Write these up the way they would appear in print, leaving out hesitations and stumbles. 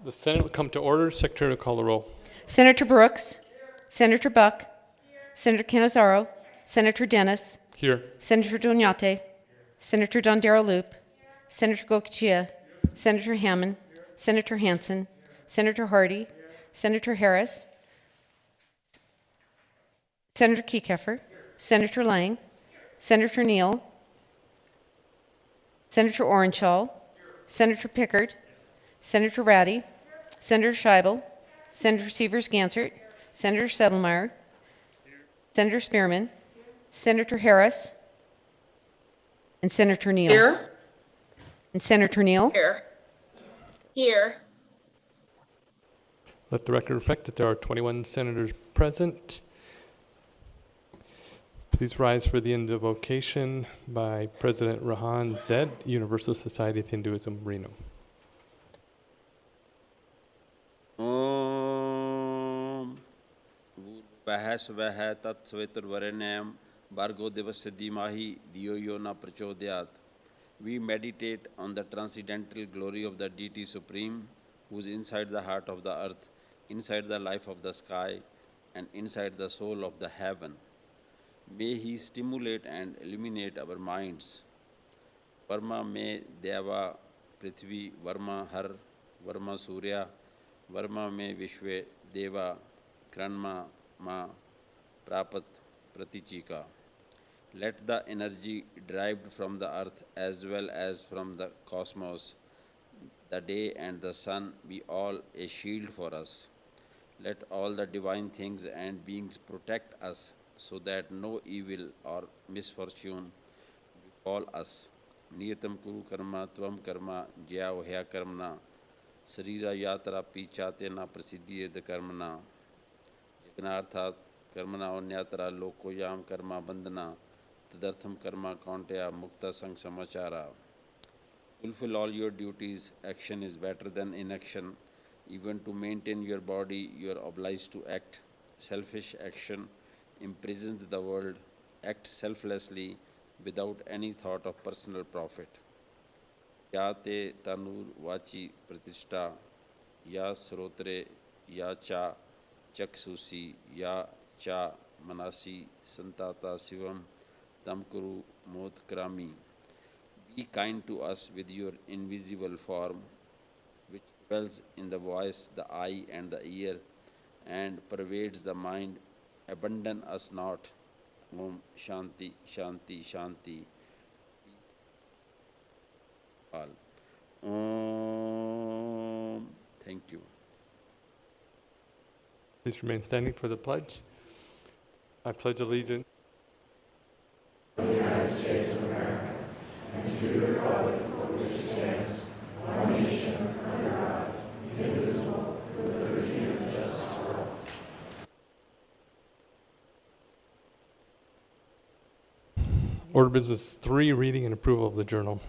The Senate will come to order. Secretary will call the roll. Senator Brooks, Senator Buck, Senator Canizaro, Senator Dennis, Here. Senator Doñate, Senator Dondero Loop, Senator Goicoechea, Senator Hammond, Senator Hansen, Senator Hardy, Senator Harris, Senator Kekeffer, Senator Lang, Senator Neal, Senator Orenshaw, Senator Pickard, Senator Ratty, Senator Scheibel, Senator Sievers-Gansert, Senator Settlemeyer, Senator Spearman, Senator Harris, and Senator Neal. Here. And Senator Neal. Here. Here. Let the record reflect that there are 21 senators present. Please rise for the invocation by President Rahan Zed, Universal Society of Hinduism, Reno. Om Bhurvah Svah Tat Saviturvarenyam Bhargo Devasya Dhimahi Dhiyo Yo Na Prachodayat. We meditate on the transcendental glory of the Deity Supreme, who is inside the heart of the earth, inside the life of the sky, and inside the soul of the heaven. May He stimulate and illuminate our minds. Varma me Deva Prithvi Varma Har Varma Surya Varma me Vishwe Deva Kranma Ma Prapat Pratichika. Let the energy derived from the earth as well as from the cosmos, the day and the sun, be all a shield for us. Let all the divine things and beings protect us so that no evil or misfortune befall us. Niyatam kuru karma tvam karma jya ohya karmana sarira yatra pichate na prasiddhiyed karmana jignarthat karmana onyatra lokoyam karma bandhana tadartham karma kauntya mukta sang samachara. Fulfill all your duties. Action is better than inaction. Even to maintain your body, you are obliged to act. Selfish action imprisons the world. Act selflessly without any thought of personal profit. Ya te tanur vachi pratishta, ya srotre, ya cha chaksusi, ya cha manasi santata sivam tamkuru modkrami. Be kind to us with your invisible form, which dwells in the voice, the eye, and the ear, and pervades the mind. Abandon us not. Om Shanti, Shanti, Shanti. All. Om. Thank you. Please remain standing for the pledge. I pledge allegiance. Order business 3, reading and approval of the journal.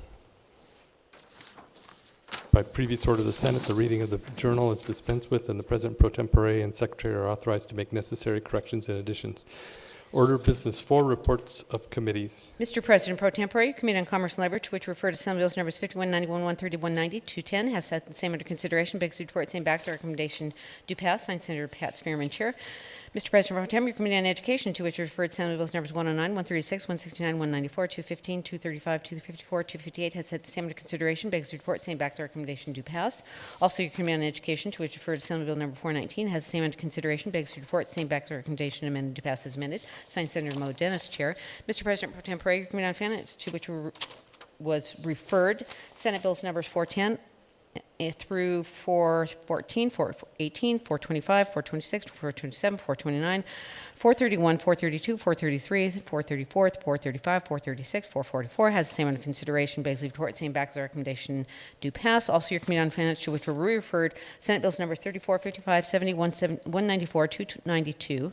By previous order of the Senate, the reading of the journal is dispensed with, and the President pro tempore and Secretary are authorized to make necessary corrections and additions. Order of business 4, reports of committees. Mr. President pro tempore, Committee on Commerce and Labor, to which refer to Senate Bills numbers 5191, 130, 190, 210, has set the same under consideration. Begs report same back to recommendation do pass. Signed, Senator Pat Spearman, Chair. Mr. President pro tempore, Committee on Education, to which referred Senate Bills numbers 109, 136, 169, 194, 215, 235, 254, 258 has set the same under consideration. Begs report same back to recommendation do pass. Also, your Committee on Education, to which referred Senate Bill number 419, has the same under consideration. Begs report same back to recommendation amended do pass as amended. Signed, Senator Mo Dennis, Chair. Mr. President pro tempore, your Committee on Finance, to which was referred Senate Bills numbers 410 through 414, 418, 425, 426, 427, 429, 431, 432, 433, 434, 435, 436, 444 has the same under consideration. Begs leave report, same back to the recommendation do pass. Also, your Committee on Finance, to which were referred Senate Bills numbers 34, 55, 70, 194, 292,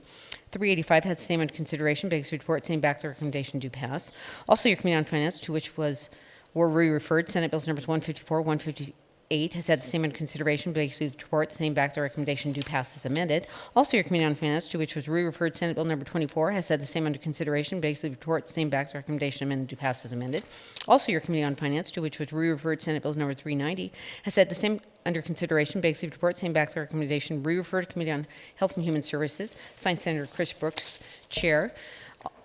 385 has the same under consideration. Begs report, same back to the recommendation do pass. Also, your Committee on Finance, to which were re-referred Senate Bills numbers 154, 8 has had the same under consideration, but excluded report, the same back to recommendation, do pass as amended. Also, your Committee on Finance, to which was re-referred Senate Bill number 24, has had the same under consideration, but excluded report, the same back to recommendation, amended, do pass as amended. Also, your Committee on Finance, to which was re-referred Senate Bill number 390, has had the same under consideration, but excluded report, same back to recommendation, re-referred to Committee on Health and Human Services, signed Senator Chris Brooks, Chair.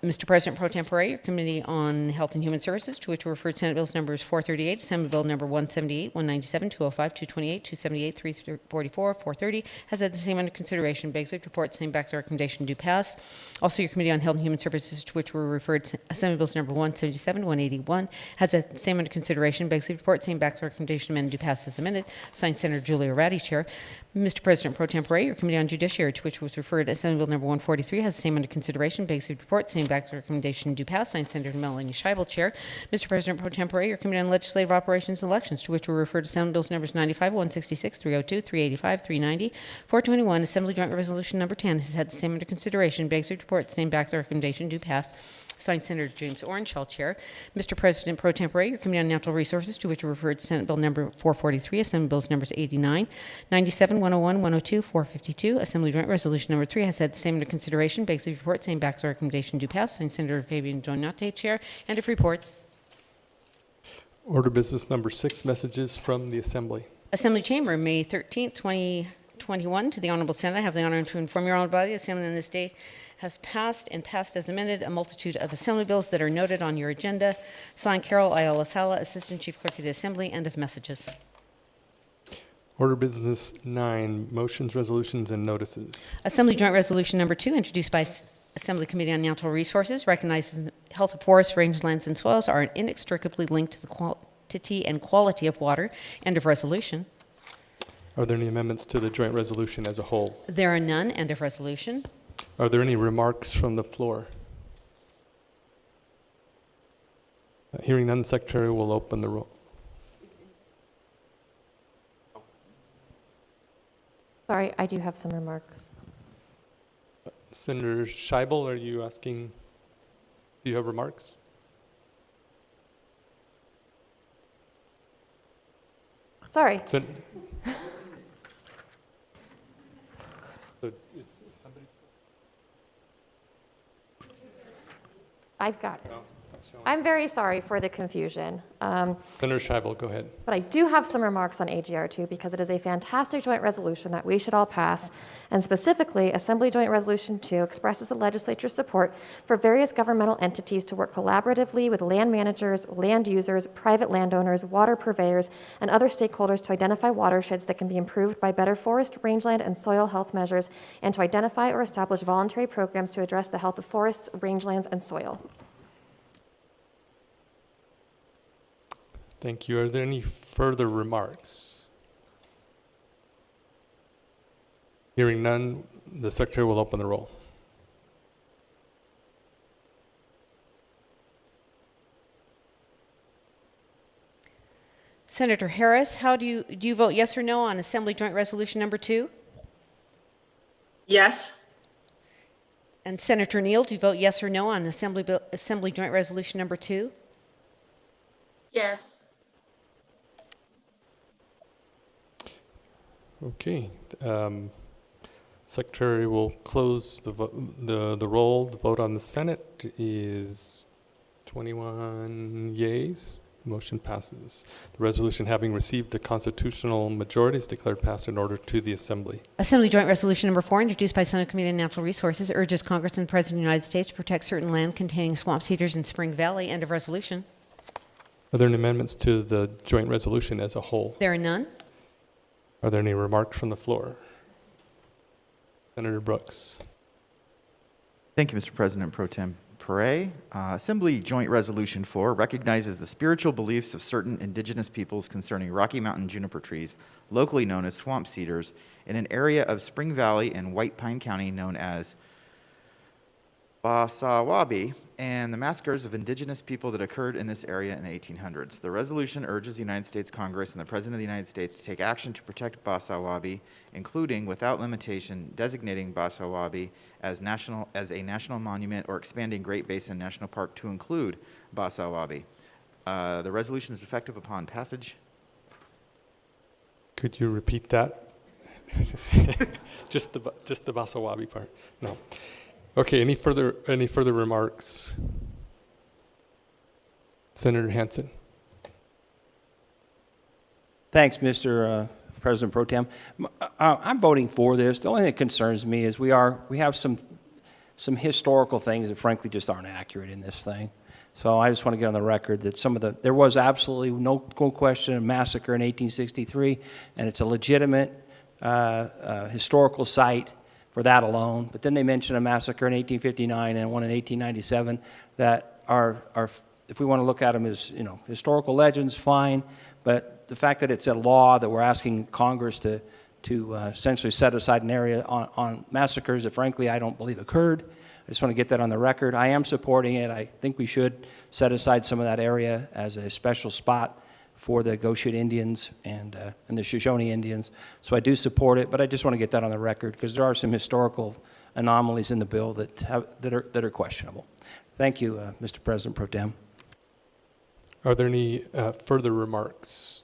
Mr. President Pro Tempore, your Committee on Health and Human Services, to which were referred Senate Bills numbers 438, Senate Bill number 178, 197, 205, 228, 278, 344, 430, has had the same under consideration. Begs report, same back to recommendation, do pass. Also, your Committee on Health and Human Services, to which were referred Senate Bills number 177, 181, has the same under consideration. Begs report, same back to recommendation, amended, do pass as amended. Signed Senator Julia Ratty, Chair. Mr. President Pro Tempore, your Committee on Judiciary, to which was referred as Senate Bill number 143, has the same under consideration. Begs report, same back to recommendation, do pass. Signed Senator Melanie Scheibel, Chair. Mr. President Pro Tempore, your Committee on Legislative Operations and Elections, to which were referred to Senate Bills numbers 95, 166, 302, 385, 390, 421. Assembly Joint Resolution number 10 has had the same under consideration. Begs report, same back to recommendation, do pass. Signed Senator James Orenshaw, Chair. Mr. President Pro Tempore, your Committee on Natural Resources, to which were referred Senate Bill number 443, Assembly Bills numbers 89, 97, 101, 102, 452. Assembly Joint Resolution number 3 has had the same under consideration. Begs report, same back to recommendation, do pass. Signed Senator Fabian Donate, Chair. End of reports. Order business number 6, messages from the Assembly. Assembly Chamber, May 13th, 2021. To the Honorable Senate, I have the honor to inform your Honorable Body, the Assembly on this day has passed and passed as amended a multitude of Assembly bills that are noted on your agenda. Signed, Carol Ayala Sala, Assistant Chief Clerk of the Assembly. End of messages. Order business 9, motions, resolutions, and notices. Assembly Joint Resolution number 2, introduced by Assembly Committee on Natural Resources, recognizes the health of forests, rangelands, and soils are inextricably linked to the quantity and quality of water. End of resolution. Are there any amendments to the joint resolution as a whole? There are none. End of resolution. Are there any remarks from the floor? Hearing none, Secretary will open the roll. Sorry, I do have some remarks. Senator Scheibel, are you asking, do you have remarks? Sorry. So is somebody I've got it. No, it's not showing. I'm very sorry for the confusion. Senator Scheibel, go ahead. But I do have some remarks on AGR2 because it is a fantastic joint resolution that we should all pass. And specifically, Assembly Joint Resolution 2 expresses the legislature's support for various governmental entities to work collaboratively with land managers, land users, private landowners, water purveyors, and other stakeholders to identify watersheds that can be improved by better forest, rangeland, and soil health measures, and to identify or establish voluntary programs to address the health of forests, rangelands, and soil. Thank you. Are there any further remarks? Hearing none, the Secretary will open the roll. Senator Harris, how do you vote yes or no on Assembly Joint Resolution number 2? Yes. And Senator Neal, do you vote yes or no on Assembly Joint Resolution number 2? Yes. Okay. Secretary will close the roll. The vote on the Senate is 21 yeas. The motion passes. The resolution, having received the constitutional majority, is declared passed in order to the Assembly. Assembly Joint Resolution number 4, introduced by Senate Committee on Natural Resources, urges Congress and the President of the United States to protect certain land containing swamp cedars in Spring Valley. End of resolution. Are there any amendments to the joint resolution as a whole? There are none. Are there any remarks from the floor? Senator Brooks. Thank you, Mr. President Pro Tempore. Assembly Joint Resolution 4 recognizes the spiritual beliefs of certain indigenous peoples concerning Rocky Mountain juniper trees, locally known as swamp cedars, in an area of Spring Valley and White Pine County known as Basawabi, and the massacres of indigenous people that occurred in this area in the 1800s. The resolution urges the United States Congress and the President of the United States to take action to protect Basawabi, including, without limitation, designating Basawabi as a national monument or expanding Great Basin National Park to include Basawabi. The resolution is effective upon passage. Could you repeat that? Just the Basawabi part. No. Okay. Any further remarks? Senator Hansen. Thanks, Mr. President Pro Tem. I'm voting for this. The only thing that concerns me is we have some historical things that frankly just aren't accurate in this thing. So I just want to get on the record that there was absolutely no question a massacre in 1863, and it's a legitimate historical site for that alone. But then they mention a massacre in 1859 and one in 1897 that are if we want to look at them as historical legends, fine. But the fact that it's a law that we're asking Congress to essentially set aside an area on massacres that frankly I don't believe occurred. I just want to get that on the record. I am supporting it. I think we should set aside some of that area as a special spot for the Goshen Indians and the Shoshone Indians. So I do support it, but I just want to get that on the record because there are some historical anomalies in the bill that are questionable. Thank you, Mr. President Pro Tem. Are there any further remarks?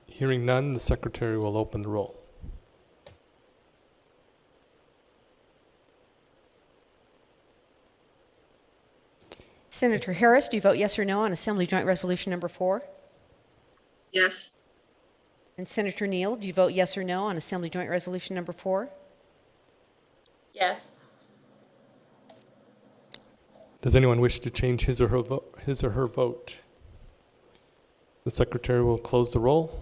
Hearing none, the Secretary will open the roll. Senator Harris, do you vote yes or no on Assembly Joint Resolution Number 4? Yes. And Senator Neal, do you vote yes or no on Assembly Joint Resolution Number 4? Yes. Does anyone wish to change his or her vote? The Secretary will close the roll.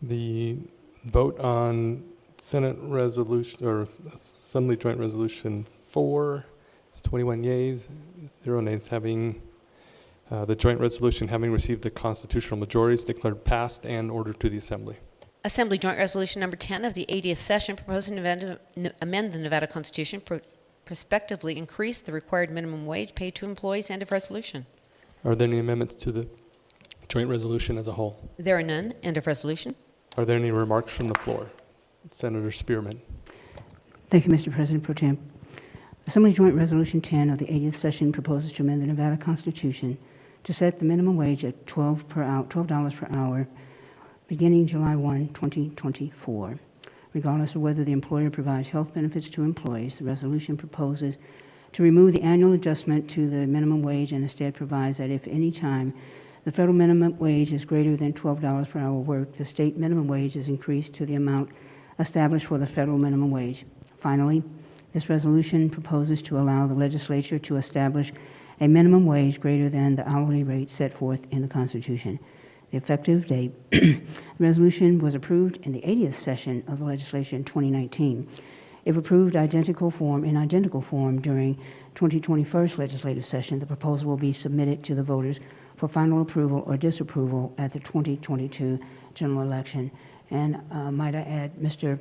The vote on Senate Resolution or Assembly Joint Resolution 4 is 21 yeas, 0 nays. Having the joint resolution having received the constitutional majorities declared passed and ordered to the Assembly. Assembly Joint Resolution Number 10 of the 80th Session proposing to amend the Nevada Constitution, prospectively increase the required minimum wage paid to employees. End of resolution. Are there any amendments to the joint resolution as a whole? There are none. End of resolution. Are there any remarks from the floor? Senator Spearman. Thank you, Mr. President Pro Tem. Assembly Joint Resolution 10 of the 80th Session proposes to amend the Nevada Constitution to set the minimum wage at $12 per hour beginning July 1, 2024. Regardless of whether the employer provides health benefits to employees, the resolution proposes to remove the annual adjustment to the minimum wage and instead provides that if any time the federal minimum wage is greater than $12 per hour worked, the state minimum wage is increased to the amount established for the federal minimum wage. Finally, this resolution proposes to allow the legislature to establish a minimum wage greater than the hourly rate set forth in the Constitution. The effective date. The resolution was approved in the 80th session of the legislature in 2019. If approved in identical form during 2021 legislative session, the proposal will be submitted to the voters for final approval or disapproval at the 2022 general election. And might I add, Mr.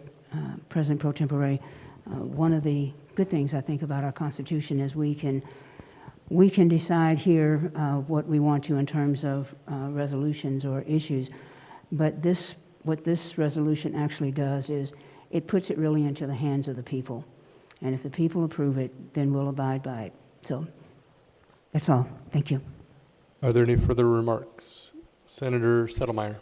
President Pro Tempore, one of the good things I think about our Constitution is we can decide here what we want to in terms of resolutions or issues. But what this resolution actually does is it puts it really into the hands of the people. And if the people approve it, then we'll abide by it. So that's all. Thank you. Are there any further remarks? Senator Settlemeyer.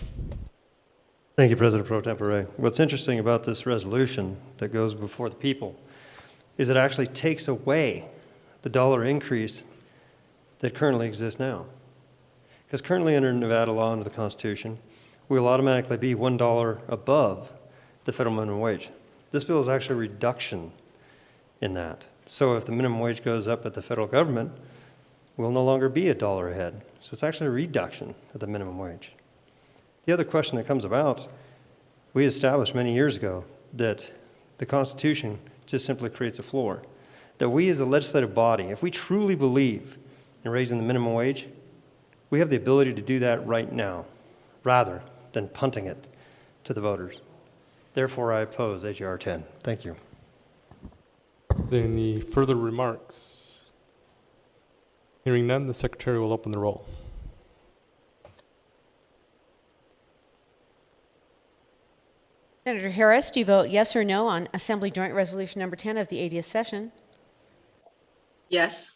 Thank you, President Pro Tempore. What's interesting about this resolution that goes before the people is it actually takes away the dollar increase that currently exists now. Because currently under Nevada law, under the Constitution, we'll automatically be $1 above the federal minimum wage. This bill is actually a reduction in that. So if the minimum wage goes up at the federal government, we'll no longer be $1 ahead. So it's actually a reduction of the minimum wage. The other question that comes about, we established many years ago that the Constitution just simply creates a floor. That we as a legislative body, if we truly believe in raising the minimum wage, we have the ability to do that right now, rather than punting it to the voters. Therefore, I oppose H.R. 10. Thank you. Any further remarks? Hearing none, the Secretary will open the roll. Senator Harris, do you vote yes or no on Assembly Joint Resolution Number 10 of the 80th Session? Yes.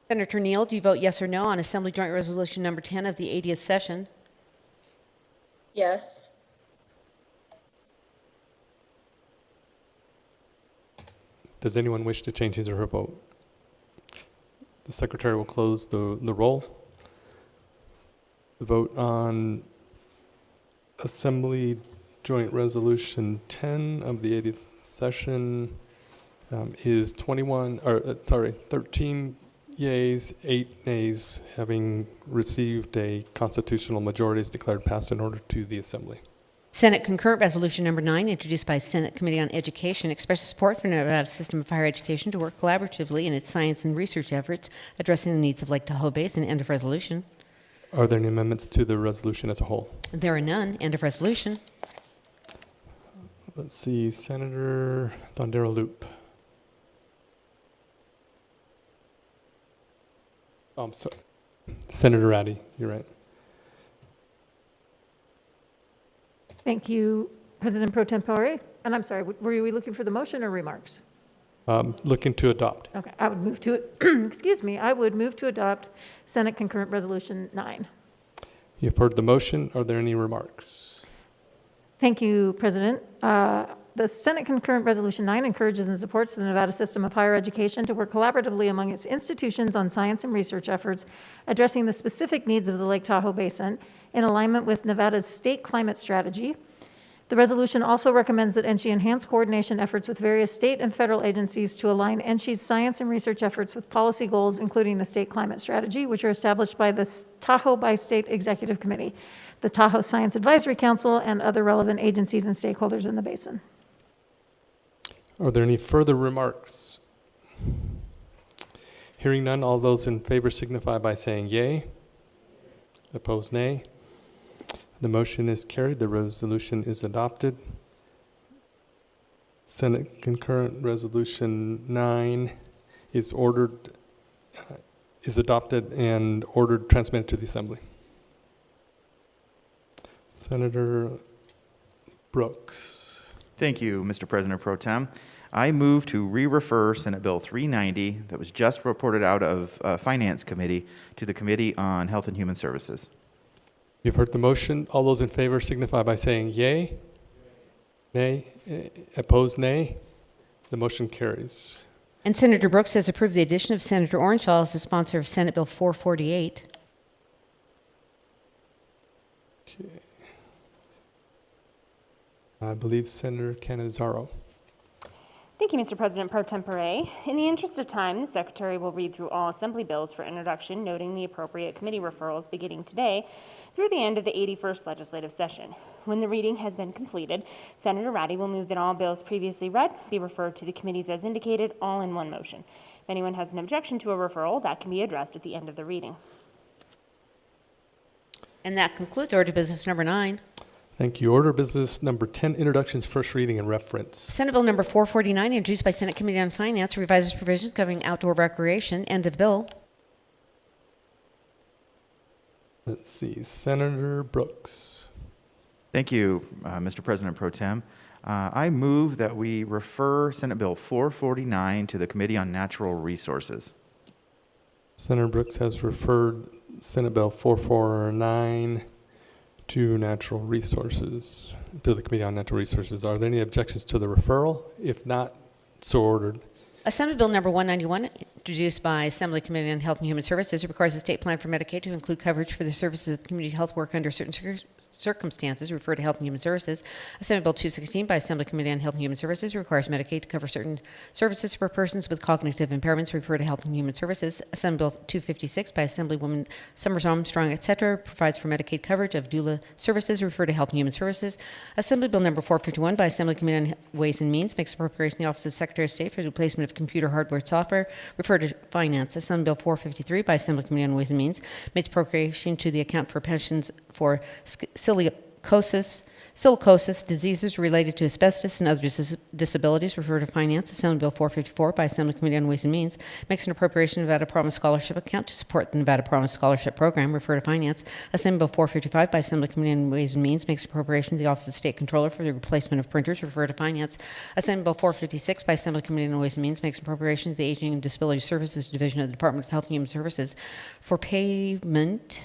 Senator Neal, do you vote yes or no on Assembly Joint Resolution number 10 of the 80th session? Yes. Does anyone wish to change his or her vote? The secretary will close the roll. The vote on Assembly Joint Resolution 10 of the 80th session is 13 yeas, 8 nays, having received a constitutional majority is declared passed in order to the Assembly. Senate Concurrent Resolution number 9, introduced by Senate Committee on Education, expresses support for Nevada's system of higher education to work collaboratively in its science and research efforts, addressing the needs of Lake Tahoe Basin. End of resolution. Are there any amendments to the resolution as a whole? There are none. End of resolution. Let's see, Senator Dondero Loop. Oh, I'm sorry. Senator Ratty, you're right. Thank you, President Pro Tempore. And I'm sorry, were we looking for the motion or remarks? Looking to adopt. Okay, I would move to, excuse me, I would move to adopt Senate Concurrent Resolution 9. You've heard the motion. Are there any remarks? Thank you, President. The Senate Concurrent Resolution 9 encourages and supports the Nevada system of higher education to work collaboratively among its institutions on science and research efforts addressing the specific needs of the Lake Tahoe Basin in alignment with Nevada's state climate strategy. The resolution also recommends that NSHE enhance coordination efforts with various state and federal agencies to align NSHE's science and research efforts with policy goals, including the state climate strategy, which are established by the Tahoe Bi-State Executive Committee, the Tahoe Science Advisory Council, and other relevant agencies and stakeholders in the basin. Are there any further remarks? Hearing none, all those in favor signify by saying yay. Opposed, nay. The motion is carried. The resolution is adopted. Senate Concurrent Resolution 9 is adopted and ordered transmitted to the Assembly. Senator Brooks. Thank you, Mr. President Pro Tem. I move to re-refer Senate Bill 390 that was just reported out of Finance Committee to the Committee on Health and Human Services. You've heard the motion. All those in favor signify by saying yay. Nay. Opposed, nay. The motion carries. And Senator Brooks has approved the addition of Senator Orenshaw as the sponsor of Senate Bill 448. Okay. I believe Senator Cannizzaro. Thank you, Mr. President Pro Tempore. In the interest of time, the Secretary will read through all Assembly bills for introduction, noting the appropriate committee referrals beginning today through the end of the 81st legislative session. When the reading has been completed, Senator Ratty will move that all bills previously read be referred to the committees as indicated, all in one motion. If anyone has an objection to a referral, that can be addressed at the end of the reading. And that concludes order business number 9. Thank you. Order business number 10, introductions, first reading, and reference. Senate Bill number 449, introduced by Senate Committee on Finance, revises provisions governing outdoor recreation. End of bill. Let's see, Senator Brooks. Thank you, Mr. President Pro Tem. I move that we refer Senate Bill 449 to the Committee on Natural Resources. Senator Brooks has referred Senate Bill 449 to Natural Resources, to the Committee on Natural Resources. Are there any objections to the referral? If not, so ordered. Assembly Bill number 191, introduced by Assembly Committee on Health and Human Services, requires a state plan for Medicaid to include coverage for the services of community health work under certain circumstances, referred to Health and Human Services. Assembly Bill 216 by Assembly Committee on Health and Human Services requires Medicaid to cover certain services for persons with cognitive impairments, referred to Health and Human Services. Assembly Bill 256 by Assemblywoman Summers Armstrong, etc., provides for Medicaid coverage of doula services, referred to Health and Human Services. Assembly Bill number 451 by Assembly Committee on Ways and Means makes appropriation in the Office of Secretary of State for the replacement of computer hardware and software, referred to Finance. Assembly Bill 453 by Assembly Committee on Ways and Means makes appropriation to the account for pensions for silicosis Silicosis, diseases related to asbestos and other disabilities, refer to Finance. Assembly Bill 454 by Assembly Committee on Ways and Means makes an appropriation to Nevada Promise Scholarship account to support the Nevada Promise Scholarship Program, refer to Finance. Assembly Bill 455 by Assembly Committee on Ways and Means makes appropriation to the Office of State Controller for the replacement of printers, refer to Finance. Assembly Bill 456 by Assembly Committee on Ways and Means makes appropriation to the Aging and Disability Services Division of the Department of Health and Human Services for pavement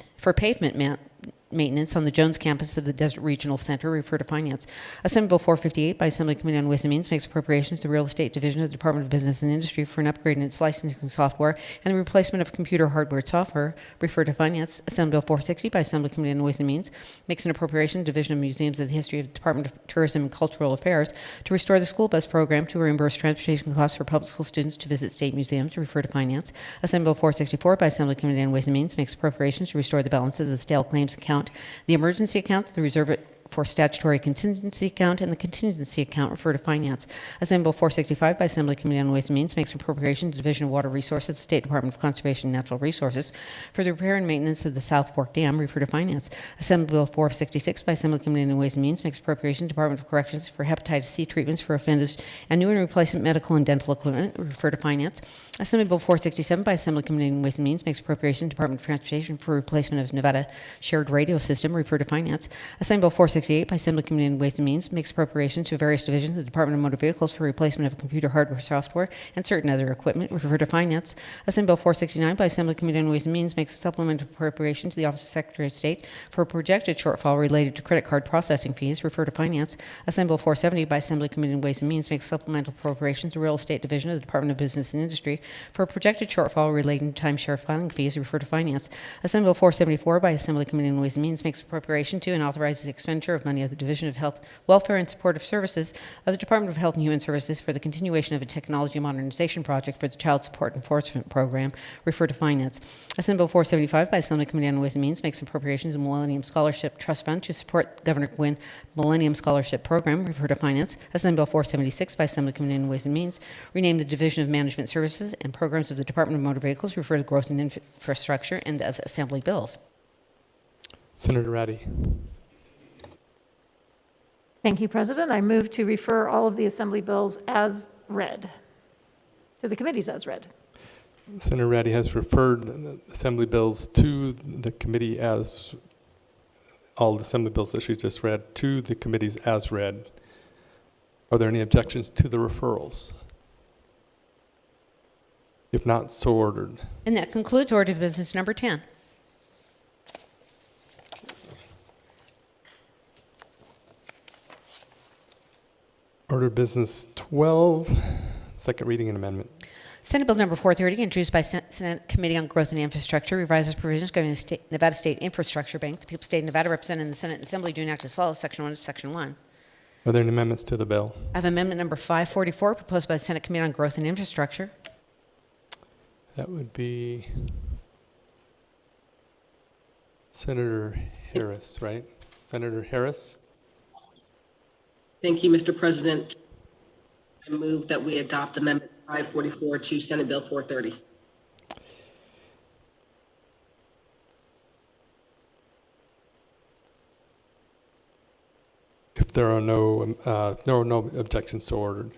maintenance on the Jones campus of the Desert Regional Center, refer to Finance. Assembly Bill 458 by Assembly Committee on Ways and Means makes appropriations to the Real Estate Division of the Department of Business and Industry for an upgrade in its licensing software and the replacement of computer hardware and software, refer to Finance. Assembly Bill 460 by Assembly Committee on Ways and Means makes an appropriation to the Division of Museums of the History of the Department of Tourism and Cultural Affairs to restore the school bus program to reimburse transportation costs for public school students to visit state museums, refer to Finance. Assembly Bill 464 by Assembly Committee on Ways and Means makes appropriations to restore the balances of the stale claims account, the emergency accounts, the reserve for statutory contingency account, and the contingency account, refer to Finance. Assembly Bill 465 by Assembly Committee on Ways and Means makes appropriation to the Division of Water Resources, State Department of Conservation and Natural Resources for the repair and maintenance of the South Fork Dam, refer to Finance. Assembly Bill 466 by Assembly Committee on Ways and Means makes appropriation to Department of Corrections for hepatitis C treatments for offenders and new and replacement medical and dental equipment, refer to Finance. Assembly Bill 467 by Assembly Committee on Ways and Means makes appropriation to Department of Transportation for replacement of Nevada Shared Radio System, refer to Finance. Assembly Bill 468 by Assembly Committee on Ways and Means makes appropriations to various divisions of the Department of Motor Vehicles for replacement of computer hardware, software, and certain other equipment, refer to Finance. Assembly Bill 469 by Assembly Committee on Ways and Means makes a supplemental appropriation to the Office of Secretary of State for a projected shortfall related to credit card processing fees, refer to Finance. Assembly Bill 470 by Assembly Committee on Ways and Means makes supplemental appropriation to the Real Estate Division of the Department of Business and Industry for a projected shortfall relating to timeshare filing fees, refer to Finance. Assembly Bill 474 by Assembly Committee on Ways and Means makes appropriation to and authorizes the expenditure of money of the Division of Health, Welfare, and Supportive Services of the Department of Health and Human Services for the continuation of a technology modernization project for the Child Support Enforcement Program, refer to Finance. Assembly Bill 475 by Assembly Committee on Ways and Means makes appropriations to Millennium Scholarship Trust Fund to support Governor Gwynn Millennium Scholarship Program, refer to Finance. Assembly Bill 476 by Assembly Committee on Ways and Means rename the Division of Management Services and Programs of the Department of Motor Vehicles, refer to Growth and Infrastructure, and of Assembly Bills. Senator Ratty. Thank you, President. I move to refer all of the Assembly bills as read, to the committees as read. Senator Ratty has referred the Assembly bills to the committee as, all the Assembly bills that she just read, to the committees as read. Are there any objections to the referrals? If not, so ordered. And that concludes order of business number 10. Order of business 12, second reading and amendment. Senate Bill number 430, introduced by Senate Committee on Growth and Infrastructure, revises provisions governing the Nevada State Infrastructure Bank. The people of the state of Nevada represented in the Senate and Assembly do enact as follows, Section 1 of Section 1. Are there any amendments to the bill? I have amendment number 544, proposed by the Senate Committee on Growth and Infrastructure. That would be Senator Harris, right? Senator Harris? Thank you, Mr. President. I move that we adopt Amendment 544 to Senate Bill 430. If there are no objections, so ordered.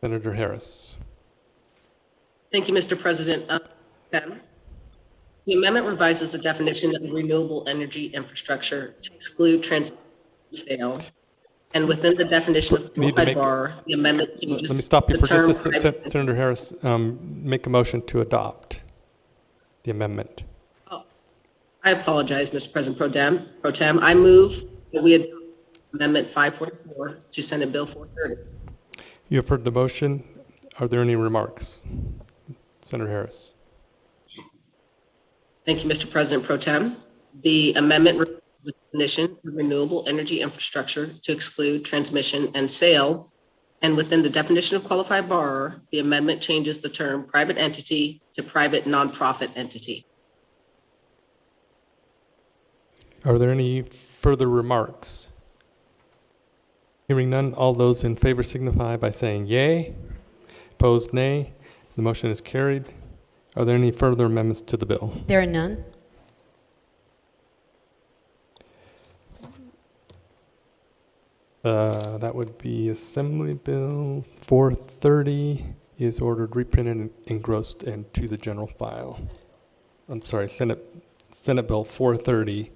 Senator Harris. Thank you, Mr. President. The amendment revises the definition of renewable energy infrastructure to exclude transmission and sale. And within the definition of qualified borrower, the amendment changes. Let me stop you the for just a term second, Senator Harris. Make a motion to adopt the amendment. I apologize, Mr. President Pro Tem. I move that we adopt Amendment 544 to Senate Bill 430. You have heard the motion. Are there any remarks? Senator Harris. Thank you, Mr. President Pro Tem. The amendment removes the definition of renewable energy infrastructure to exclude transmission and sale. And within the definition of qualified borrower, the amendment changes the term private entity to private nonprofit entity. Are there any further remarks? Hearing none, all those in favor signify by saying yay. Opposed, nay. The motion is carried. Are there any further amendments to the bill? There are none. That would be Assembly Bill 430 is ordered reprinted and engrossed into the general file. I'm sorry, Senate Bill 430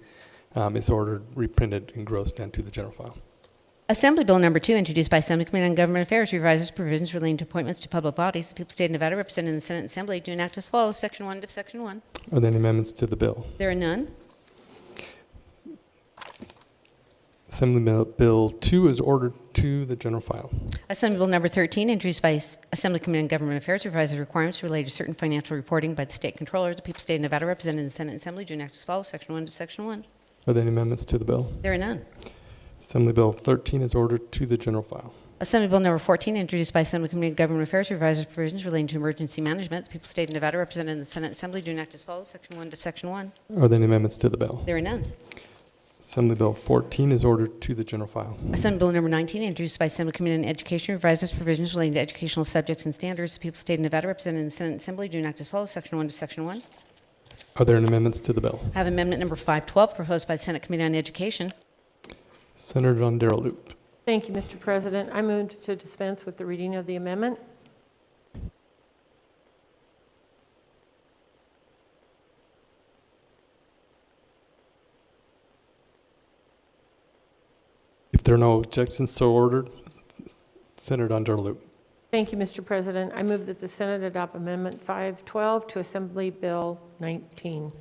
is ordered reprinted, engrossed into the general file. Assembly Bill Number 2, introduced by Assembly Committee on Government Affairs, revises provisions relating to appointments to public bodies. The people of the state of Nevada, represented in the Senate and Assembly, do enact as follows. Section 1 of Section 1. Are there any amendments to the bill? There are none. Assembly Bill 2 is ordered to the general file. Assembly Bill Number 13, introduced by Assembly Committee on Government Affairs, revises requirements related to certain financial reporting by the state controller. The people of the state of Nevada, represented in the Senate and Assembly, do enact as follows. Section 1 of Section 1. Are there any amendments to the bill? There are none. Assembly Bill 13 is ordered to the general file. Assembly Bill Number 14, introduced by Assembly Committee on Government Affairs, revises provisions relating to emergency management. The people of the state of Nevada, represented in the Senate and Assembly, do enact as follows. Section 1 to Section 1. Are there any amendments to the bill? There are none. Assembly Bill 14 is ordered to the general file. Assembly Bill Number 19, introduced by Assembly Committee on Education, revises provisions relating to educational subjects and standards. The people of the state of Nevada, represented in the Senate and Assembly, do enact as follows. Section 1 to Section 1. Are there any amendments to the bill? I have Amendment Number 512, proposed by the Senate Committee on Education. Senator Dondarrow-Loop. Thank you, Mr. President. I move to dispense with the reading of the amendment. If there are no objections, so ordered. Senator Dondarrow-Loop. Thank you, Mr. President. I move that the Senate adopt Amendment 512 to Assembly Bill 19.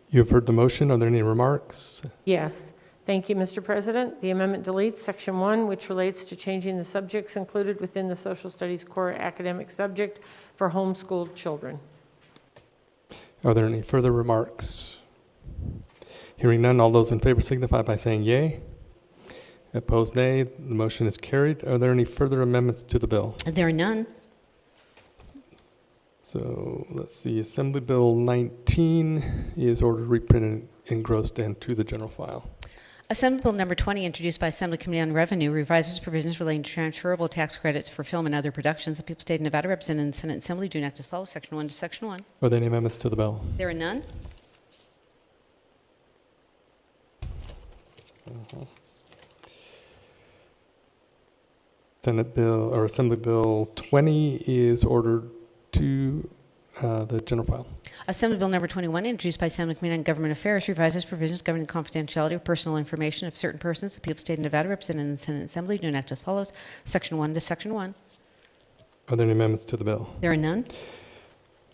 You have heard the motion. Are there any remarks? Yes. Thank you, Mr. President. The amendment deletes Section 1, which relates to changing the subjects included within the social studies core academic subject for homeschooled children. Are there any further remarks? Hearing none, all those in favor signify by saying yea. Opposed, nay. The motion is carried. Are there any further amendments to the bill? There are none. So let's see. Assembly Bill 19 is ordered reprinted, engrossed, and to the general file. Assembly Bill Number 20, introduced by Assembly Committee on Revenue, revises provisions relating to transferable tax credits for film and other productions. The people of the state of Nevada, represented in the Senate and Assembly, do enact as follows. Section 1 to Section 1. Are there any amendments to the bill? There are none. Senate Bill or Assembly Bill 20 is ordered to the general file. Assembly Bill Number 21, introduced by Assembly Committee on Government Affairs, revises provisions governing the confidentiality of personal information of certain persons. The people of the state of Nevada, represented in the Senate and Assembly, do enact as follows. Section 1 to Section 1. Are there any amendments to the bill? There are none.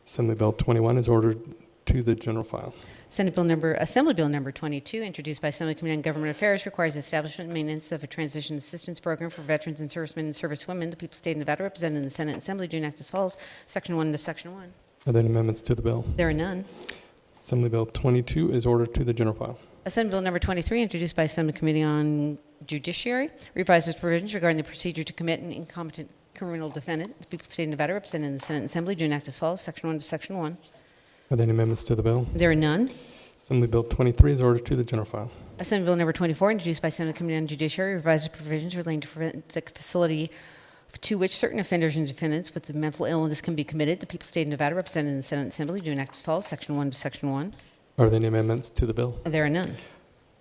Assembly Bill 21 is ordered to the general file. Assembly Bill Number 22, introduced by Assembly Committee on Government Affairs, requires the establishment and maintenance of a transition assistance program for veterans and servicemen and servicewomen. The people of the state of Nevada, represented in the Senate and Assembly, do enact as follows. Section 1 to Section 1. Are there any amendments to the bill? There are none. Assembly Bill 22 is ordered to the general file. Assembly Bill Number 23, introduced by Assembly Committee on Judiciary, revises provisions regarding the procedure to commit an incompetent criminal defendant. The people of the state of Nevada, represented in the Senate and Assembly, do enact as follows. Section 1 to Section 1. Are there any amendments to the bill? There are none. Assembly Bill 23 is ordered to the general file. Assembly Bill Number 24, introduced by Senate Committee on Judiciary, revises provisions relating to forensic facility to which certain offenders and defendants with mental illness can be committed. The people of the state of Nevada, represented in the Senate and Assembly, do enact as follows. Section 1 to Section 1. Are there any amendments to the bill? There are none.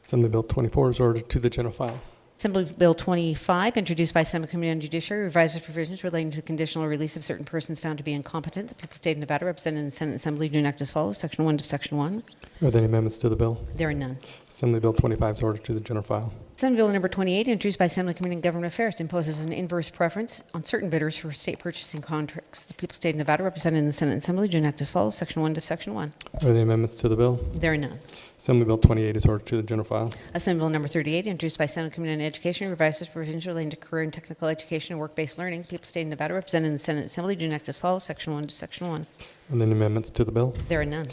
Assembly Bill 24 is ordered to the general file. Assembly Bill 25, introduced by Assembly Committee on Judiciary, revises provisions relating to the conditional release of certain persons found to be incompetent. The people of the state of Nevada, represented in the Senate and Assembly, do enact as follows. Section 1 to Section 1. Are there any amendments to the bill? There are none. Assembly Bill 25 is ordered to the general file. Assembly Bill Number 28, introduced by Assembly Committee on Government Affairs, imposes an inverse preference on certain bidders for state purchasing contracts. The people of the state of Nevada, represented in the Senate and Assembly, do enact as follows. Section 1 to Section 1. Are there any amendments to the bill? There are none. Assembly Bill 28 is ordered to the general file. Assembly Bill Number 38, introduced by Assembly Committee on Education, revises provisions relating to career and technical education and work-based learning. People of the state of Nevada, represented in the Senate and Assembly, do enact as follows. Section 1 to Section 1. Are there any amendments to the bill? There are none.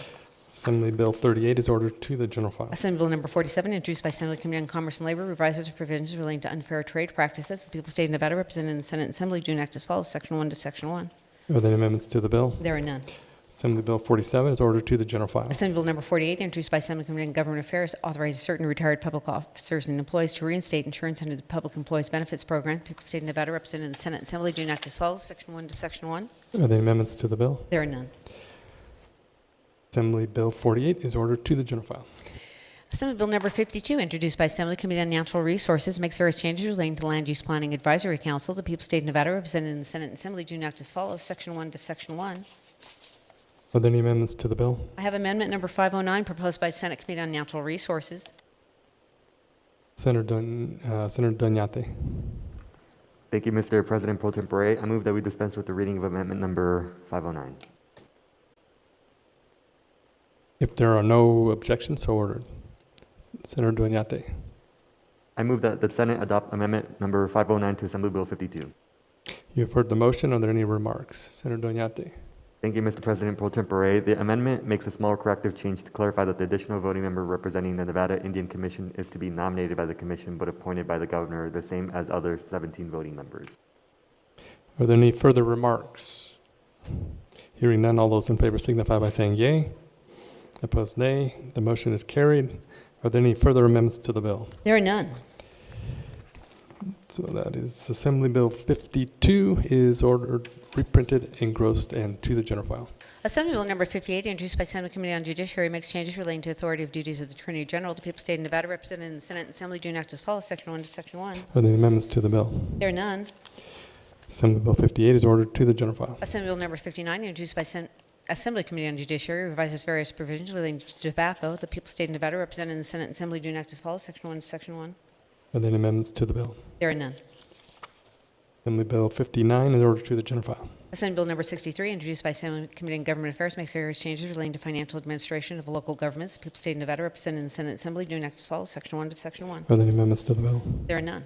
Assembly Bill 38 is ordered to the general file. Assembly Bill Number 47, introduced by Assembly Committee on Commerce and Labor, revises provisions relating to unfair trade practices. The people of the state of Nevada, represented in the Senate and Assembly, do enact as follows. Section 1 to Section 1. Are there any amendments to the bill? There are none. Assembly Bill 47 is ordered to the general file. Assembly Bill Number 48, introduced by Assembly Committee on Government Affairs, authorizes certain retired public officers and employees to reinstate insurance under the Public Employees Benefits Program. People of the state of Nevada, represented in the Senate and Assembly, do enact as follows. Section 1 to Section 1. Are there any amendments to the bill? There are none. Assembly Bill 48 is ordered to the general file. Assembly Bill number 52, introduced by Assembly Committee on Natural Resources, makes various changes relating to Land Use Planning Advisory Council. The people of the state of Nevada, represented in the Senate and Assembly, do act as follows. Section 1 to Section 1. Are there any amendments to the bill? I have amendment number 509, proposed by Senate Committee on Natural Resources. Senator Doniate. Thank you, Mr. President Pro Tempore. I move that we dispense with the reading of amendment number 509. If there are no objections, so ordered. Senator Doniate. I move that the Senate adopt amendment number 509 to Assembly Bill 52. You have heard the motion. Are there any remarks? Senator Doniate. Thank you, Mr. President Pro Tempore. The amendment makes a small corrective change to clarify that the additional voting member representing the Nevada Indian Commission is to be nominated by the Commission but appointed by the Governor, the same as other 17 voting members. Are there any further remarks? Hearing none, all those in favor signify by saying yea. Opposed, nay. The motion is carried. Are there any further amendments to the bill? There are none. So that is Assembly Bill 52 is ordered, reprinted, engrossed, and to the general file. Assembly Bill number 58, introduced by Senate Committee on Judiciary, makes changes relating to authority of duties of the Attorney General. The people of the state of Nevada, represented in the Senate and Assembly, do act as follows. Section 1 to Section 1. Are there any amendments to the bill? There are none. Assembly Bill 58 is ordered to the general file. Assembly Bill number 59, introduced by Assembly Committee on Judiciary, revises various provisions relating to tobacco. The people of the state of Nevada, represented in the Senate and Assembly, do act as follows. Section 1 to Section 1. Are there any amendments to the bill? There are none. Assembly Bill 59 is ordered to the general file. Assembly Bill number 63, introduced by Assembly Committee on Government Affairs, makes various changes relating to financial administration of local governments. The people of the state of Nevada, represented in the Senate and Assembly, do act as follows. Section 1 to Section 1. Are there any amendments to the bill? There are none.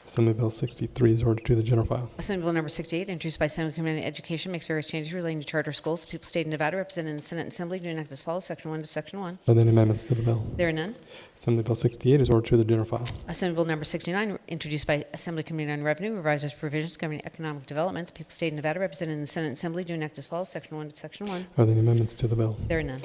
Assembly Bill 63 is ordered to the general file. Assembly Bill number 68, introduced by Assembly Committee on Education, makes various changes relating to charter schools. The people of the state of Nevada, represented in the Senate and Assembly, do act as follows. Section 1 to Section 1. Are there any amendments to the bill? There are none. Assembly Bill 68 is ordered to the general file. Assembly Bill number 69, introduced by Assembly Committee on Revenue, revises provisions governing economic development. The people of the state of Nevada, represented in the Senate and Assembly, do act as follows. Section 1 to Section 1. Are there any amendments to the bill? There are none.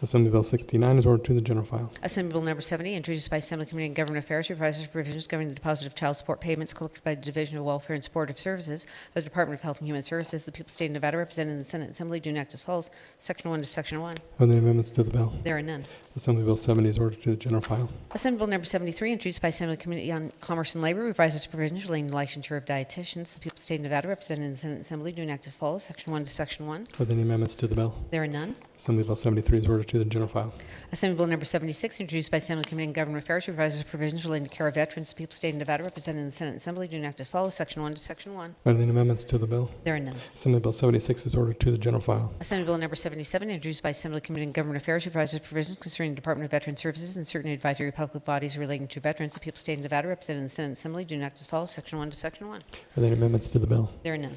Assembly Bill 69 is ordered to the general file. Assembly Bill number 70, introduced by Assembly Committee on Government Affairs, revises provisions governing the deposit of child support payments collected by the Division of Welfare and Supportive Services of the Department of Health and Human Services. The people of the state of Nevada, represented in the Senate and Assembly, do act as follows. Section 1 to Section 1. Are there any amendments to the bill? There are none. Assembly Bill 70 is ordered to the general file. Assembly Bill number 73, introduced by Assembly Committee on Commerce and Labor, revises provisions relating to licensure of dietitians. The people of the state of Nevada, represented in the Senate and Assembly, do act as follows. Section 1 to Section 1. Are there any amendments to the bill? There are none. Assembly Bill 73 is ordered to the general file. Assembly Bill number 76, introduced by Assembly Committee on Government Affairs, revises provisions relating to care of veterans. The people of the state of Nevada, represented in the Senate and Assembly, do act as follows. Section 1 to Section 1. Are there any amendments to the bill? There are none. Assembly Bill 76 is ordered to the general file. Assembly Bill number 77, introduced by Assembly Committee on Government Affairs, revises provisions concerning the Department of Veteran Services and certain advisory public bodies relating to veterans. The people of the state of Nevada, represented in the Senate and Assembly, do act as follows. Section 1 to Section 1. Are there any amendments to the bill? There are none.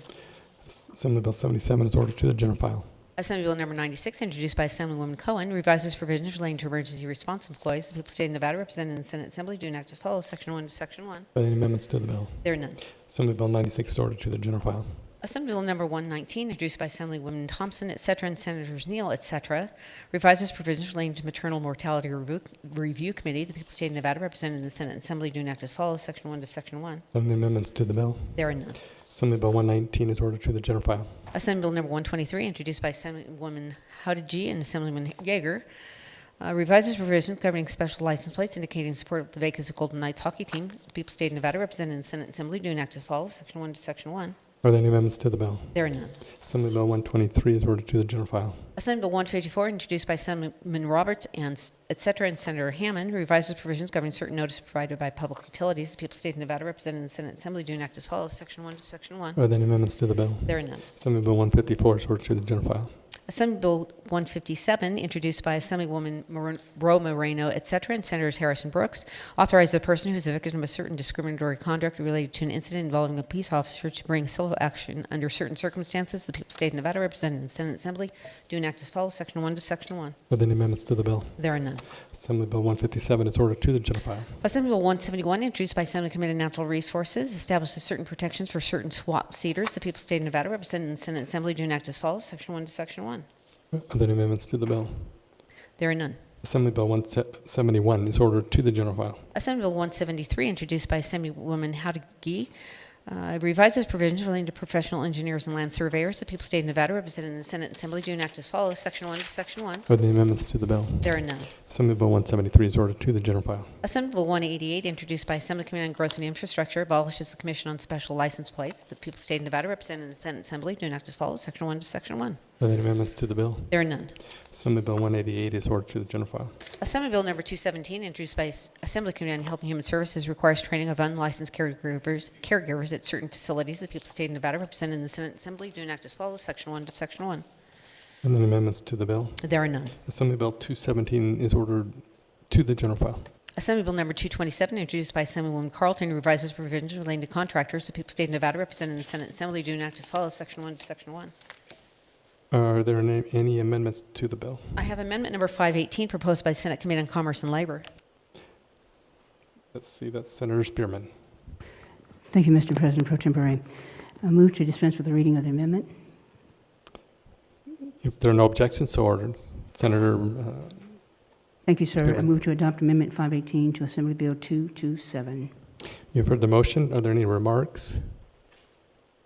Assembly Bill 77 is ordered to the general file. Assembly Bill number 96, introduced by Assemblywoman Cohen, revises provisions relating to emergency response employees. The people of the state of Nevada, represented in the Senate Assembly, do act as follows. Section 1 to Section 1. Are there any amendments to the bill? There are none. Assembly Bill 96 is ordered to the general file. Assembly Bill number 119, introduced by Assemblywoman Thompson, etc., and Senators Neal, etc., revises provisions relating to Maternal Mortality Review Committee. The people of the state of Nevada, represented in the Senate Assembly, do act as follows. Section 1 to Section 1. Are there any amendments to the bill? There are none. Assembly Bill 119 is ordered to the general file. Assembly Bill number 123, introduced by Assemblywoman Howdigi and Assemblyman Yeager, revises provisions governing special license plates indicating support of the Vegas Golden Knights hockey team. The people of the state of Nevada, represented in the Senate Assembly, do act as follows. Section 1 to Section 1. Are there any amendments to the bill? There are none. Assembly Bill 123 is ordered to the general file. Assembly Bill 154, introduced by Assemblyman Roberts and etc., and Senator Hammond, revises provisions governing certain notice provided by public utilities. The people of the state of Nevada, represented in the Senate Assembly, do act as follows. Section 1 to Section 1. Are there any amendments to the bill? There are none. Assembly Bill 154 is ordered to the general file. Assembly Bill 157, introduced by Assemblywoman Ro Moreno, etc., and Senators Harris and Brooks, authorizes a person who is a victim of certain discriminatory conduct related to an incident involving a peace officer to bring civil action under certain circumstances. The people of the state of Nevada, represented in the Senate Assembly, do act as follows. Section 1 to Section 1. Are there any amendments to the bill? There are none. Assembly Bill 157 is ordered to the general file. Assembly Bill 171, introduced by Assembly Committee on Natural Resources, establishes certain protections for certain swap cedars. The people of the state of Nevada, represented in the Senate Assembly, do act as follows. Section 1 to Section 1. Are there any amendments to the bill? There are none. Assembly Bill 171 is ordered to the general file. Assembly Bill 173, introduced by Assemblywoman Howdigi, Revises provisions relating to professional engineers and land surveyors. The people of the state of Nevada represented in the Senate and Assembly do enact as follows. Section 1 to Section 1. Are there any amendments to the bill? There are none. Assembly Bill 173 is ordered to the general file. Assembly Bill 188, introduced by Assembly Committee on Growth and Infrastructure, abolishes the Commission on Special License Plates. The people of the state of Nevada represented in the Senate and Assembly do enact as follows. Section 1 to Section 1. Are there any amendments to the bill? There are none. Assembly Bill 188 is ordered to the general file. Assembly Bill number 217, introduced by Assembly Committee on Health and Human Services, requires training of unlicensed caregivers at certain facilities. The people of the state of Nevada represented in the Senate and Assembly do enact as follows. Section 1 to Section 1. Are there any amendments to the bill? There are none. Assembly Bill 217 is ordered to the general file. Assembly Bill number 227, introduced by Assemblywoman Carlton, revises provisions relating to contractors. The people of the state of Nevada represented in the Senate and Assembly do enact as follows. Section 1 to Section 1. Are there any amendments to the bill? I have amendment number 518, proposed by Senate Committee on Commerce and Labor. Let's see, that's Senator Spearman. Thank you, Mr. President Pro Tempore. I move to dispense with the reading of the amendment. If there are no objections, so ordered. Senator, Thank you, sir. I Spearman. move to adopt Amendment 518 to Assembly Bill 227. you've heard the motion. Are there any remarks?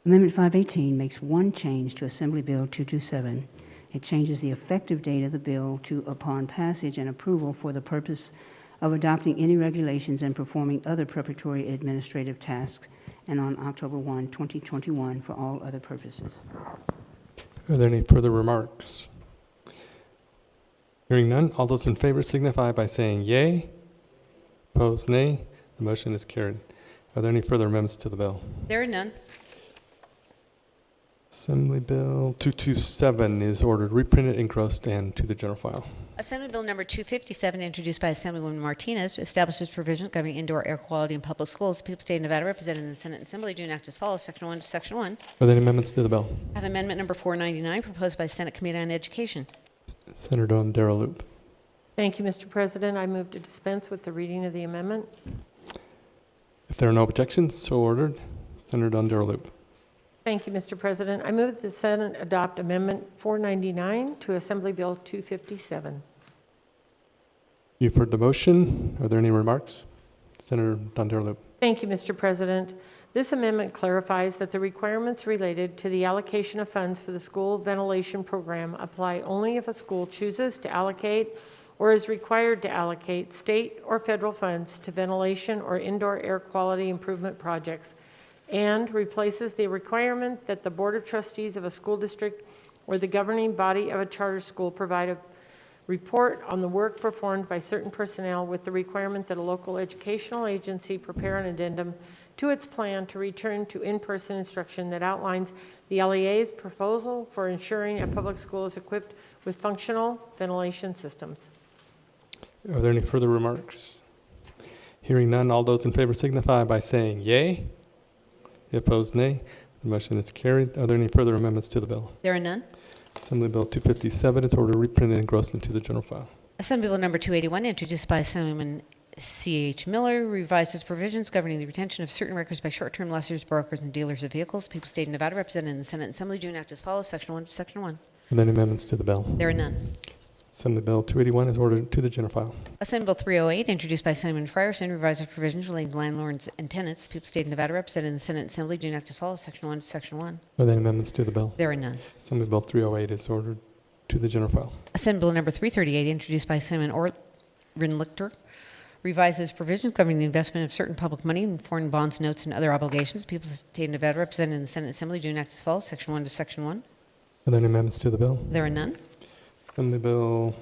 Amendment 518 makes one change to Assembly Bill 227. It changes the effective date of the bill to upon passage and approval for the purpose of adopting any regulations and performing other preparatory administrative tasks, and on October 1, 2021 for all other purposes. Are there any further remarks? Hearing none, all those in favor signify by saying yea. Opposed, nay. The motion is carried. Are there any further amendments to the bill? There are none. Assembly Bill 227 is ordered reprinted, engrossed, and to the general file. Assembly Bill number 257, introduced by Assemblywoman Martinez, establishes provisions governing indoor air quality in public schools. The people of the state of Nevada represented in the Senate and Assembly do enact as follows. Section 1 to Section 1. Are there any amendments to the bill? I have amendment number 499, proposed by Senate Committee on Education. Senator Darrell Loop. Thank you, Mr. President. I move to dispense with the reading of the amendment. If there are no objections, so ordered. Senator Darrell Loop. Thank you, Mr. President. I move that the Senate adopt Amendment 499 to Assembly Bill 257. You've heard the motion. Are there any remarks? Senator Darrell Loop. Thank you, Mr. President. This amendment clarifies that the requirements related to the allocation of funds for the school ventilation program apply only if a school chooses to allocate or is required to allocate state or federal funds to ventilation or indoor air quality improvement projects, and replaces the requirement that the Board of Trustees of a school district or the governing body of a charter school provide a report on the work performed by certain personnel with the requirement that a local educational agency prepare an addendum to its plan to return to in-person instruction that outlines the LEA's proposal for ensuring a public school is equipped with functional ventilation systems. Are there any further remarks? Hearing none, all those in favor signify by saying yea. Opposed, nay. The motion is carried. Are there any further amendments to the bill? There are none. Assembly Bill 257 is ordered reprinted, engrossed into the general file. Assembly Bill number 281, introduced by Assemblyman C.H. Miller, revises provisions governing the retention of certain records by short-term lessors, brokers, and dealers of vehicles. People of the state of Nevada represented in the Senate and Assembly do enact as follows. Section 1 to Section 1. Are there any amendments to the bill? There are none. Assembly Bill 281 is ordered to the general file. Assembly Bill 308, introduced by Assemblyman Frierson, revises provisions relating to landlords and tenants. People of the state of Nevada represented in the Senate and Assembly do enact as follows. Section 1 to Section 1. Are there any amendments to the bill? There are none. Assembly Bill 308 is ordered to the general file. Assembly Bill number 338, introduced by Assemblyman Orrin-Lichter, revises provisions governing the investment of certain public money in foreign bonds, notes, and other obligations. People of the state of Nevada represented in the Senate and Assembly do enact as follows. Section 1 to Section 1. Are there any amendments to the bill? There are none. Assembly Bill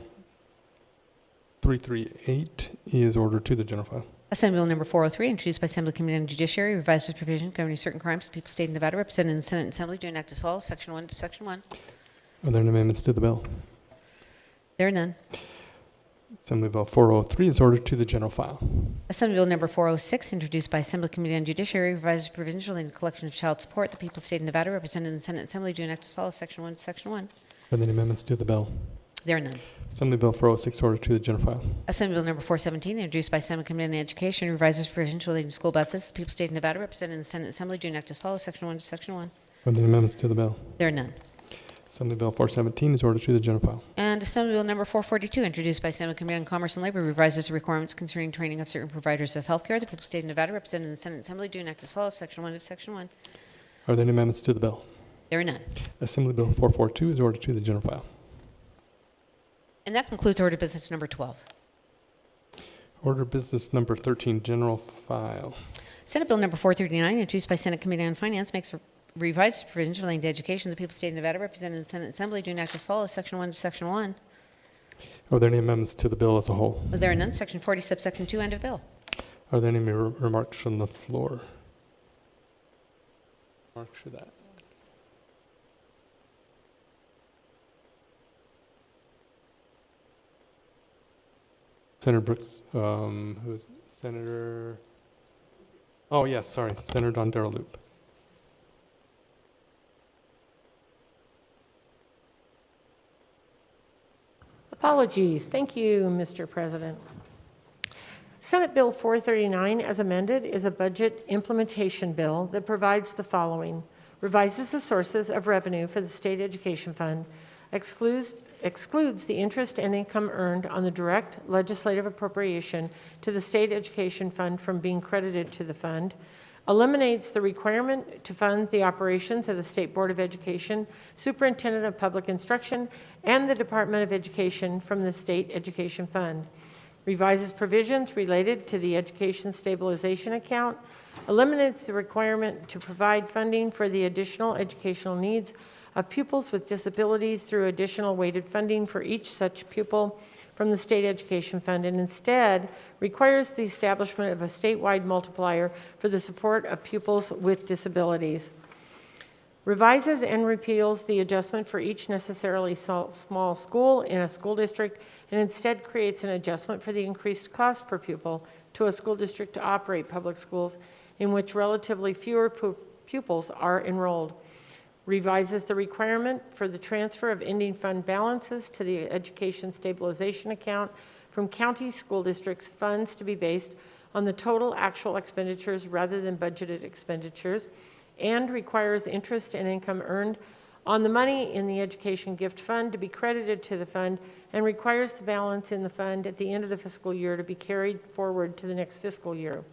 338 is ordered to the general file. Assembly Bill number 403, introduced by Assembly Committee on Judiciary, revises provisions governing certain crimes. People of the state of Nevada represented in the Senate and Assembly do enact as follows. Section 1 to Section 1. Are there any amendments to the bill? There are none. Assembly Bill 403 is ordered to the general file. Assembly Bill number 406, introduced by Assembly Committee on Judiciary, revises provisions relating to collection of child support. The people of the state of Nevada represented in the Senate and Assembly do enact as follows. Section 1 to Section 1. Are there any amendments to the bill? There are none. Assembly Bill 406 ordered to the general file. Assembly Bill number 417, introduced by Assembly Committee on Education, revises provisions relating to school buses. The people of the state of Nevada represented in the Senate and Assembly do enact as follows. Section 1 to Section 1. Are there any amendments to the bill? There are none. Assembly Bill 417 is ordered to the general file. And on to Senate Bill number 442, introduced by Senate Committee on Commerce and Labor, revises the requirements concerning training of certain providers of health care. The people of the state of Nevada, represented in the Senate Assembly, do enact as follows. Section 1 of Section 1. Are there any amendments to the bill? There are none. Assembly Bill 442 is ordered to the general file. And that concludes order of business number 12. Order of business number 13, general file. Senate Bill number 439, introduced by Senate Committee on Finance, makes revised provisions relating to education. The people of the state of Nevada, represented in the Senate Assembly, do enact as follows. Section 1 of Section 1. Are there any amendments to the bill as a whole? There are none. Section 40, subsection 2, end of bill. Are there any remarks from the floor? Remarks for that. Senator Brooks, who is it? Senator? Oh, yes, sorry, Senator Don Darrell Loop. Apologies. Thank you, Mr. President. Senate Bill 439, as amended, is a budget implementation bill that provides the following: revises the sources of revenue for the State Education Fund, excludes the interest and income earned on the direct legislative appropriation to the State Education Fund from being credited to the fund, eliminates the requirement to fund the operations of the State Board of Education, Superintendent of Public Instruction, and the Department of Education from the State Education Fund, revises provisions related to the Education Stabilization Account, eliminates the requirement to provide funding for the additional educational needs of pupils with disabilities through additional weighted funding for each such pupil from the State Education Fund, and instead requires the establishment of a statewide multiplier for the support of pupils with disabilities. Revises and repeals the adjustment for each necessarily small school in a school district, and instead creates an adjustment for the increased cost per pupil to a school district to operate public schools in which relatively fewer pupils are enrolled. Revises the requirement for the transfer of ending fund balances to the Education Stabilization Account from county school districts' funds to be based on the total actual expenditures rather than budgeted expenditures, and requires interest and income earned on the money in the Education Gift Fund to be credited to the fund, and requires the balance in the fund at the end of the fiscal year to be carried forward to the next fiscal year.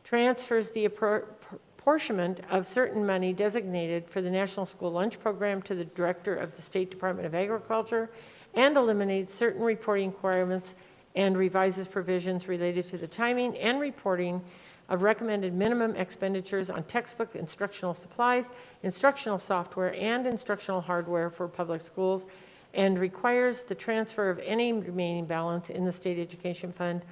Transfers the apportionment of certain money designated for the National School Lunch Program to the Director of the State Department of Agriculture, and eliminates certain reporting requirements and revises provisions related to the timing and reporting of recommended minimum expenditures on textbook, instructional supplies, instructional software, and instructional hardware for public schools, and requires the transfer of any remaining balance in the State Education Fund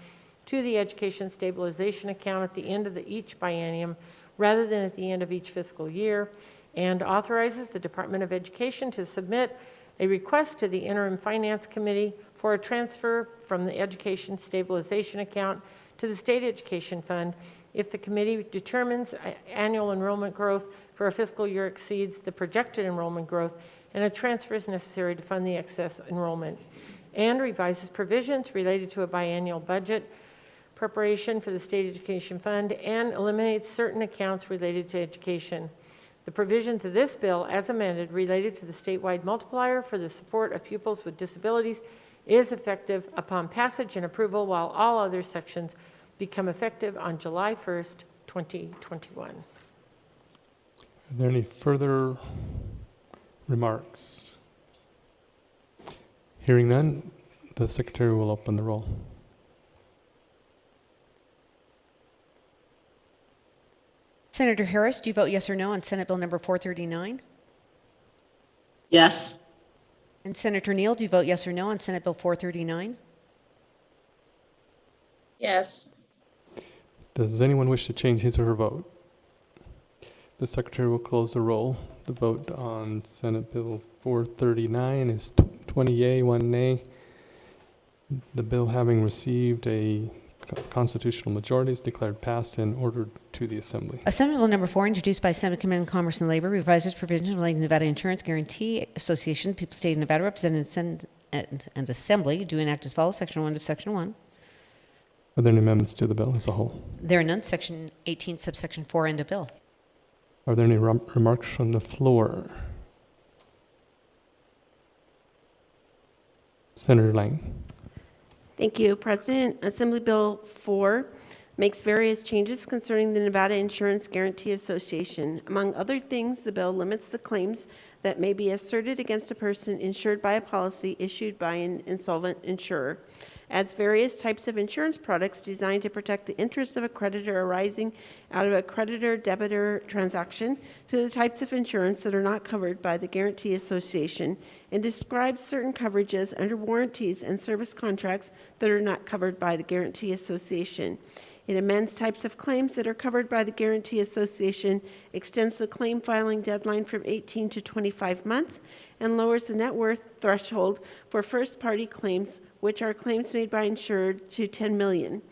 to the Education Stabilization Account at the end of each biennium rather than at the end of each fiscal year, and authorizes the Department of Education to submit a request to the Interim Finance Committee for a transfer from the Education Stabilization Account to the State Education Fund if the committee determines annual enrollment growth for a fiscal year exceeds the projected enrollment growth, and a transfer is necessary to fund the excess enrollment, and revises provisions related to a biennial budget preparation for the State Education Fund, and eliminates certain accounts related to education. The provisions of this bill, as amended, related to the statewide multiplier for the support of pupils with disabilities, is effective upon passage and approval, while all other sections become effective on July 1st, 2021. Are there any further remarks? Hearing none, the Secretary will open the roll. Senator Harris, do you vote yes or no on Senate Bill number 439? Yes. And Senator Neal, do you vote yes or no on Senate Bill 439? Yes. Does anyone wish to change his or her vote? The Secretary will close the roll. The vote on Senate Bill 439 is 20 yea, 1 nay. The bill, having received a constitutional majority, is declared passed and ordered to the Assembly. Assembly Bill number 4, introduced by Senate Committee on Commerce and Labor, revises provisions relating to Nevada Insurance Guarantee Association, the people of the state of Nevada, represented in Senate and Assembly, do enact as follows. Section 1 of Section 1. Are there any amendments to the bill as a whole? There are none. Section 18, subsection 4, end of bill. Are there any remarks from the floor? Senator Lang. Thank you, President. Assembly Bill 4 makes various changes concerning the Nevada Insurance Guarantee Association. Among other things, the bill limits the claims that may be asserted against a person insured by a policy issued by an insolvent insurer, adds various types of insurance products designed to protect the interests of a creditor arising out of a creditor-debtor transaction to the types of insurance that are not covered by the Guarantee Association, and describes certain coverages under warranties and service contracts that are not covered by the Guarantee Association. It amends types of claims that are covered by the Guarantee Association, extends the claim filing deadline from 18 to 25 months, and lowers the net worth threshold for first-party claims, which are claims made by insured, to $10 million,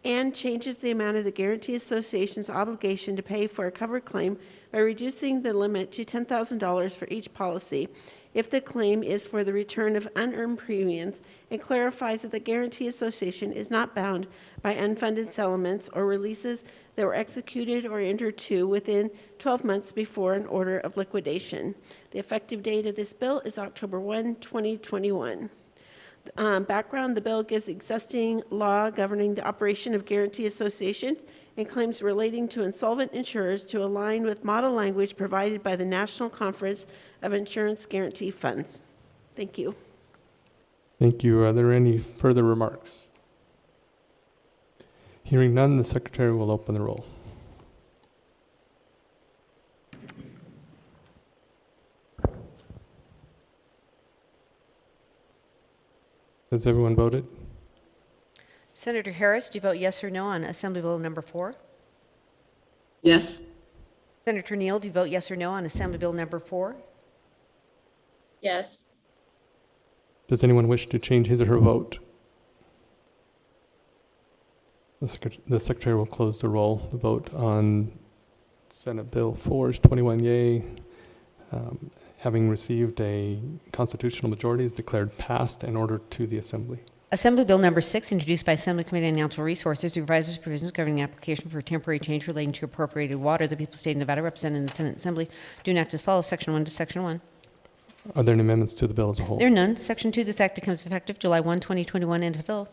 and changes the amount of the Guarantee Association's obligation to pay for a covered claim by reducing the limit to $10,000 for each policy if the claim is for the return of unearned premiums, and clarifies that the Guarantee Association is not bound by unfunded settlements or releases that were executed or entered into within 12 months before an order of liquidation. The effective date of this bill is October 1, 2021. Background: the bill gives existing law governing the operation of guarantee associations and claims relating to insolvent insurers to align with model language provided by the National Conference of Insurance Guarantee Funds. Thank you. Thank you. Are there any further remarks? Hearing none, the Secretary will open the roll. Has everyone voted? Senator Harris, do you vote yes or no on Assembly Bill number 4? Yes. Senator Neal, do you vote yes or no on Assembly Bill number 4? Yes. Does anyone wish to change his or her vote? The Secretary will close the roll. The vote on Senate Bill 4 is 21 yea. Having received a constitutional majority, is declared passed and ordered to the Assembly. Assembly Bill number 6, introduced by Assembly Committee on Natural Resources, revises provisions governing the application for a temporary change relating to appropriated water. The people of the state of Nevada, represented in the Senate Assembly, do enact as follows: Section 1 to Section 1. Are there any amendments to the bill as a whole? There are none. Section 2, this act becomes effective July 1, 2021. End of bill.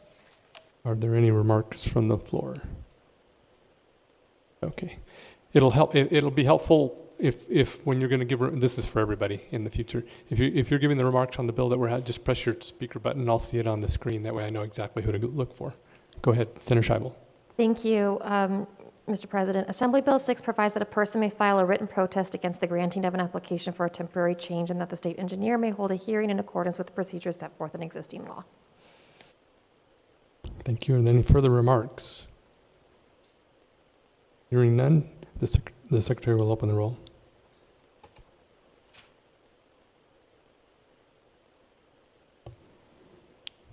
Are there any remarks from the floor? Okay. It'll be helpful if when you're going to give, this is for everybody in the future, if you're giving the remarks on the bill that we're at, just press your speaker button and I'll see it on the screen. That way I know exactly who to look for. Go ahead, Senator Scheibel. Thank you, Mr. President. Assembly Bill 6 provides that a person may file a written protest against the granting of an application for a temporary change, and that the state engineer may hold a hearing in accordance with the procedures set forth in existing law. Thank you. Are there any further remarks? Hearing none, the Secretary will open the roll.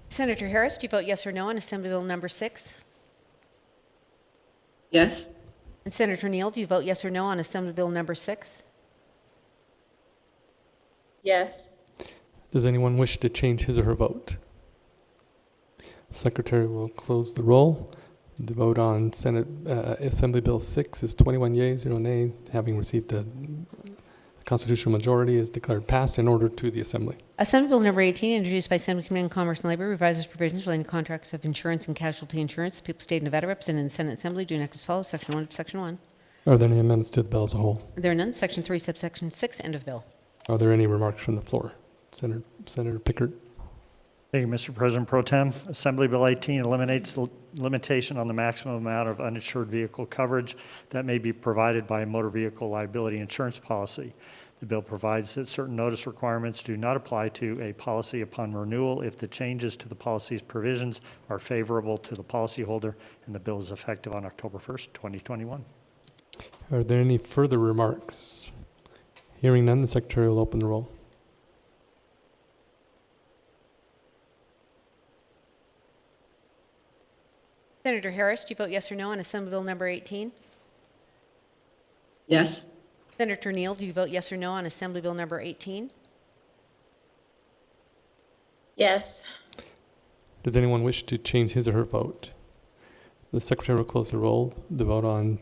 Senator Harris, do you vote yes or no on Assembly Bill number 6? Yes. And Senator Neal, do you vote yes or no on Assembly Bill number 6? Yes. Does anyone wish to change his or her vote? The Secretary will close the roll. The vote on Assembly Bill 6 is 21 yea, 0 nay. Having received the constitutional majority, is declared passed and ordered to the Assembly. Assembly Bill number 18, introduced by Assembly Committee on Commerce and Labor, revises provisions relating to contracts of insurance and casualty insurance. The people of the state of Nevada, represented in the Senate Assembly, do enact as follows: Section 1 of Section 1. Are there any amendments to the bill as a whole? There are none. Section 3, subsection 6, end of bill. Are there any remarks from the floor? Senator Pickard. Thank you, Mr. President Pro Tem. Assembly Bill 18 eliminates the limitation on the maximum amount of uninsured vehicle coverage that may be provided by a motor vehicle liability insurance policy. The bill provides that certain notice requirements do not apply to a policy upon renewal if the changes to the policy's provisions are favorable to the policyholder, and the bill is effective on October 1st, 2021. Are there any further remarks? Hearing none, the Secretary will open the roll. Senator Harris, do you vote yes or no on Assembly Bill number 18? Yes. Senator Neal, do you vote yes or no on Assembly Bill number 18? Yes. Does anyone wish to change his or her vote? The Secretary will close the roll. The vote on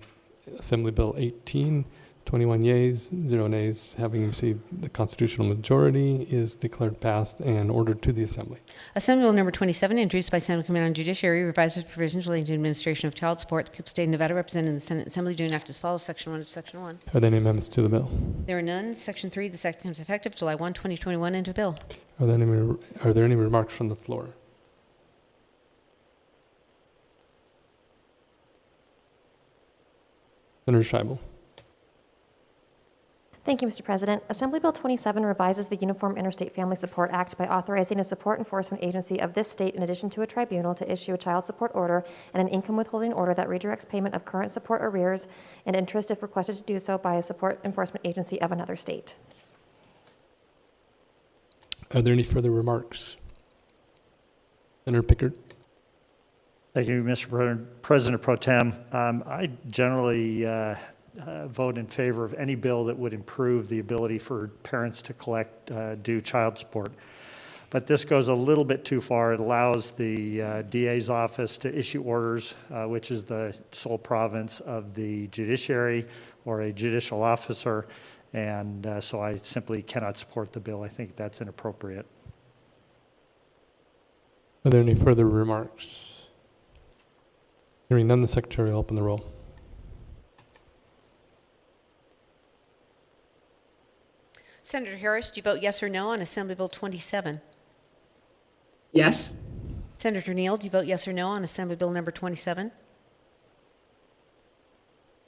Assembly Bill 18, 21 yeas, 0 nays. Having received the constitutional majority, is declared passed and ordered to the Assembly. Assembly Bill number 27, introduced by Senate Committee on Judiciary, revises provisions relating to administration of child support. The people of the state of Nevada, represented in the Senate Assembly, do enact as follows. Section 1 of Section 1. Are there any amendments to the bill? There are none. Section 3, this act becomes effective July 1, 2021, into bill. Are there any remarks from the floor? Senator Scheibel. Thank you, Mr. President. Assembly Bill 27 revises the Uniform Interstate Family Support Act by authorizing a support enforcement agency of this state, in addition to a tribunal, to issue a child support order and an income withholding order that redirects payment of current support arrears and interest if requested to do so by a support enforcement agency of another state. Are there any further remarks? Senator Pickard. Thank you, Mr. President Pro Tem. I generally vote in favor of any bill that would improve the ability for parents to collect due child support. But this goes a little bit too far. It allows the DA's office to issue orders, which is the sole province of the judiciary or a judicial officer, and so I simply cannot support the bill. I think that's inappropriate. Are there any further remarks? Hearing none, the Secretary will open the roll. Senator Harris, do you vote yes or no on Assembly Bill 27? Yes. Senator Neal, do you vote yes or no on Assembly Bill number 27?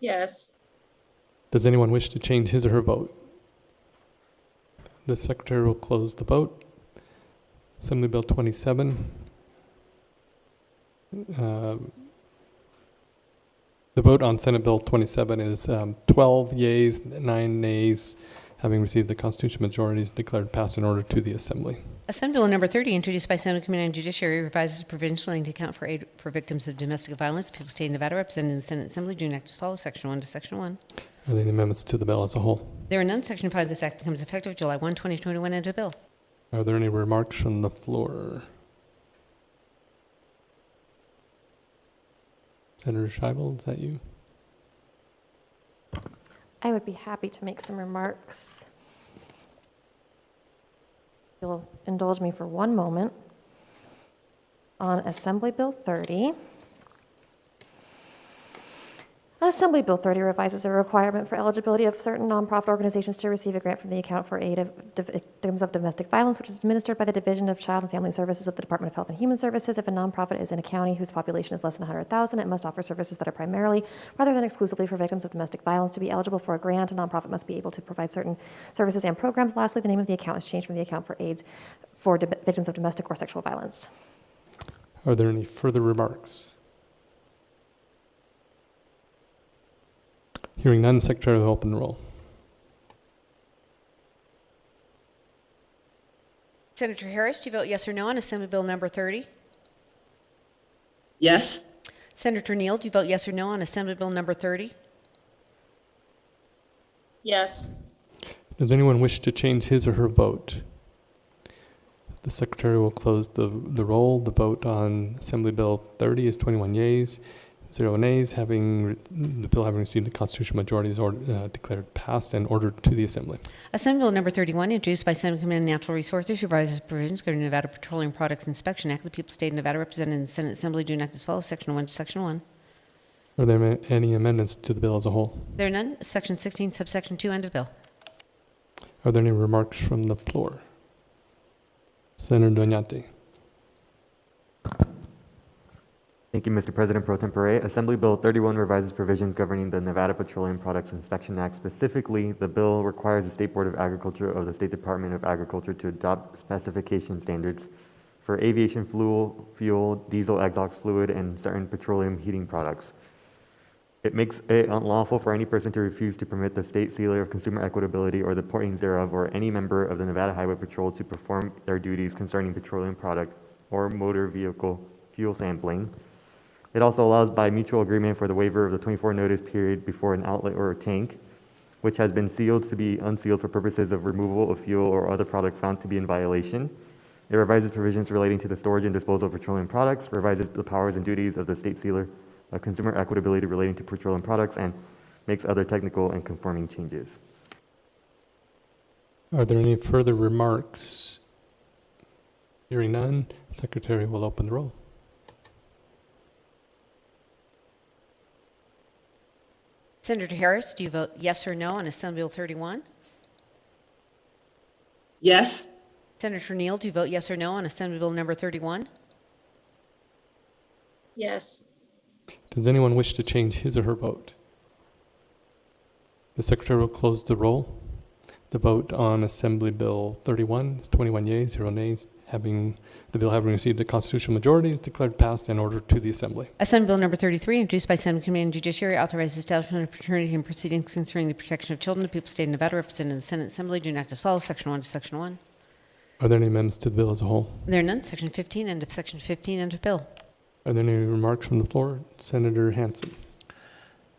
Yes. Does anyone wish to change his or her vote? The Secretary will close the vote. Assembly Bill 27. The vote on Senate Bill 27 is 12 yeas, 9 nays. Having received the constitutional majority, is declared passed and ordered to the Assembly. Assembly Bill number 30, introduced by Senate Committee on Judiciary, revises provisions relating to account for aid for victims of domestic violence. The people of the state of Nevada, represented in the Senate Assembly, do enact as follows. Section 1 to Section 1. Are there any amendments to the bill as a whole? There are none. Section 5 of this act becomes effective July 1, 2021, into bill. Are there any remarks from the floor? Senator Scheibel, is that you? I would be happy to make some remarks. You'll indulge me for one moment on Assembly Bill 30. Assembly Bill 30 revises a requirement for eligibility of certain nonprofit organizations to receive a grant from the Account for Aid of Victims of Domestic Violence, which is administered by the Division of Child and Family Services of the Department of Health and Human Services. If a nonprofit is in a county whose population is less than 100,000, it must offer services that are primarily, rather than exclusively, for victims of domestic violence. To be eligible for a grant, a nonprofit must be able to provide certain services and programs. Lastly, the name of the account is changed from the Account for AIDS for Victims of Domestic or Sexual Violence. Are there any further remarks? Hearing none, the Secretary will open the roll. Senator Harris, do you vote yes or no on Assembly Bill number 30? Yes. Senator Neal, do you vote yes or no on Assembly Bill number 30? Yes. Does anyone wish to change his or her vote? The Secretary will close the roll. The vote on Assembly Bill 30 is 21 yeas, 0 nays. The bill having received the constitutional majority is declared passed and ordered to the Assembly. Assembly Bill number 31, introduced by Senate Committee on Natural Resources, revises provisions governing Nevada Petroleum Products Inspection Act. The people of the state of Nevada, represented in the Senate Assembly, do enact as follows. Section 1 to Section 1. Are there any amendments to the bill as a whole? There are none. Section 16, subsection 2, end of bill. Are there any remarks from the floor? Senator Doñate. Thank you, Mr. President Pro Tempore. Assembly Bill 31 revises provisions governing the Nevada Petroleum Products Inspection Act. Specifically, the bill requires the State Board of Agriculture of the State Department of Agriculture to adopt specification standards for aviation fuel, diesel exhaust fluid, and certain petroleum heating products. It makes it unlawful for any person to refuse to permit the state sealer of consumer equitability or the portings thereof or any member of the Nevada Highway Patrol to perform their duties concerning petroleum product or motor vehicle fuel sampling. It also allows by mutual agreement for the waiver of the 24 notice period before an outlet or a tank, which has been sealed, to be unsealed for purposes of removal of fuel or other product found to be in violation. It revises provisions relating to the storage and disposal of petroleum products, revises the powers and duties of the state sealer of consumer equitability relating to petroleum products, and makes other technical and conforming changes. Are there any further remarks? Hearing none, Secretary will open the roll. Senator Harris, do you vote yes or no on Assembly Bill 31? Yes. Senator Neal, do you vote yes or no on Assembly Bill number 31? Yes. Does anyone wish to change his or her vote? The Secretary will close the roll. The vote on Assembly Bill 31 is 21 yeas, 0 nays. The bill having received a constitutional majority is declared passed and ordered to the Assembly. Assembly Bill number 33, introduced by Senate Committee on Judiciary, authorizes establishment of paternity and proceedings concerning the protection of children. The people of the state of Nevada, represented in the Senate Assembly, do enact as follows. Section 1 to Section 1. Are there any amendments to the bill as a whole? There are none. Section 15, end of Section 15, end of bill. Are there any remarks from the floor? Senator Hansen.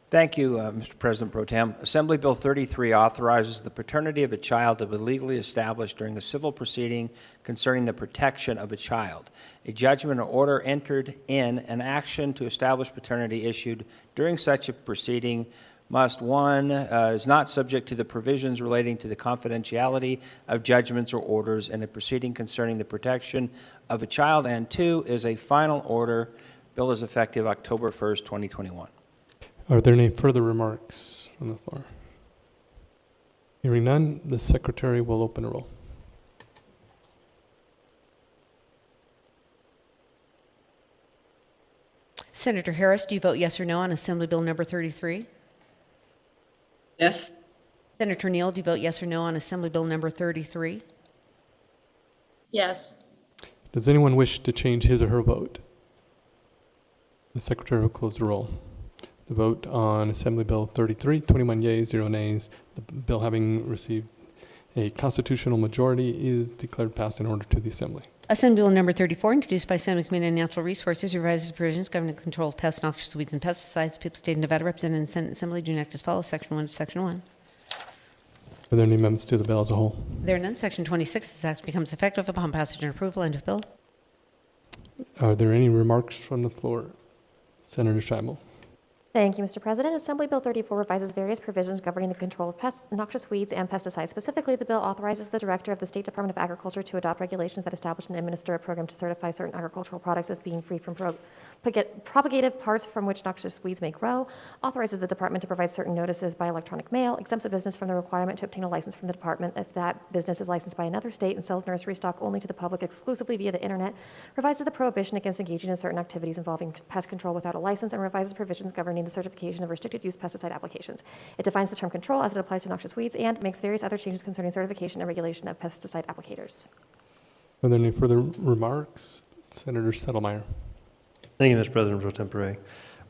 Thank you, Mr. President Pro Tem. Assembly Bill 33 authorizes the paternity of a child to be legally established during a civil proceeding concerning the protection of a child. A judgment or order entered in an action to establish paternity issued during such a proceeding must, 1, is not subject to the provisions relating to the confidentiality of judgments or orders in a proceeding concerning the protection of a child, and 2, is a final order. Bill is effective October 1st, 2021. Are there any further remarks from the floor? Hearing none, the Secretary will open a roll. Senator Harris, do you vote yes or no on Assembly Bill number 33? Yes. Senator Neal, do you vote yes or no on Assembly Bill number 33? Yes. Does anyone wish to change his or her vote? The Secretary will close the roll. The vote on Assembly Bill 33, 21 yeas, 0 nays. The bill having received a constitutional majority is declared passed and ordered to the Assembly. Assembly Bill number 34, introduced by Senate Committee on Natural Resources, revises the provisions governing the control of pests, noxious weeds, and pesticides. People of the state of Nevada, represented in the Senate Assembly, do enact as follows. Section 1 of Section 1. Are there any amendments to the bill as a whole? There are none. Section 26, this act becomes effective upon passage and approval. End of bill. Are there any remarks from the floor? Senator Scheibel. Thank you, Mr. President. Assembly Bill 34 revises various provisions governing the control of pests, noxious weeds, and pesticides. Specifically, the bill authorizes the Director of the State Department of Agriculture to adopt regulations that establish and administer a program to certify certain agricultural products as being free from propagative parts from which noxious weeds may grow, authorizes the department to provide certain notices by electronic mail, exempts a business from the requirement to obtain a license from the department if that business is licensed by another state, and sells nursery stock only to the public exclusively via the internet, revises the prohibition against engaging in certain activities involving pest control without a license, and revises provisions governing the certification of restricted use pesticide applications. It defines the term control as it applies to noxious weeds and makes various other changes concerning certification and regulation of pesticide applicators. Are there any further remarks? Senator Settlemyre. Thank you, Mr. President Pro Tempore.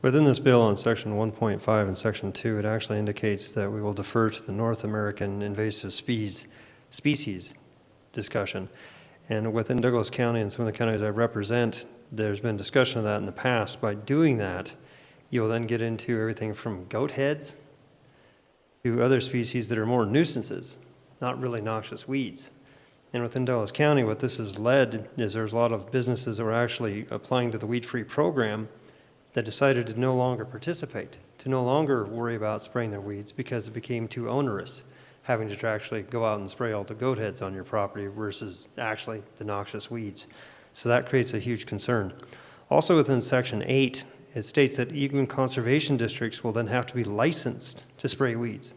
Within this bill on Section 1.5 and Section 2, it actually indicates that we will defer to the North American invasive species discussion. And within Douglas County and some of the counties I represent, there's been discussion of that in the past. By doing that, you'll then get into everything from goat heads to other species that are more nuisances, not really noxious weeds. And within Douglas County, what this has led is there's a lot of businesses that were actually applying to the weed-free program that decided to no longer participate, to no longer worry about spraying their weeds because it became too onerous, having to actually go out and spray all the goat heads on your property versus actually the noxious weeds. So that creates a huge concern. Also within Section 8, it states that even conservation districts will then have to be licensed to spray weeds.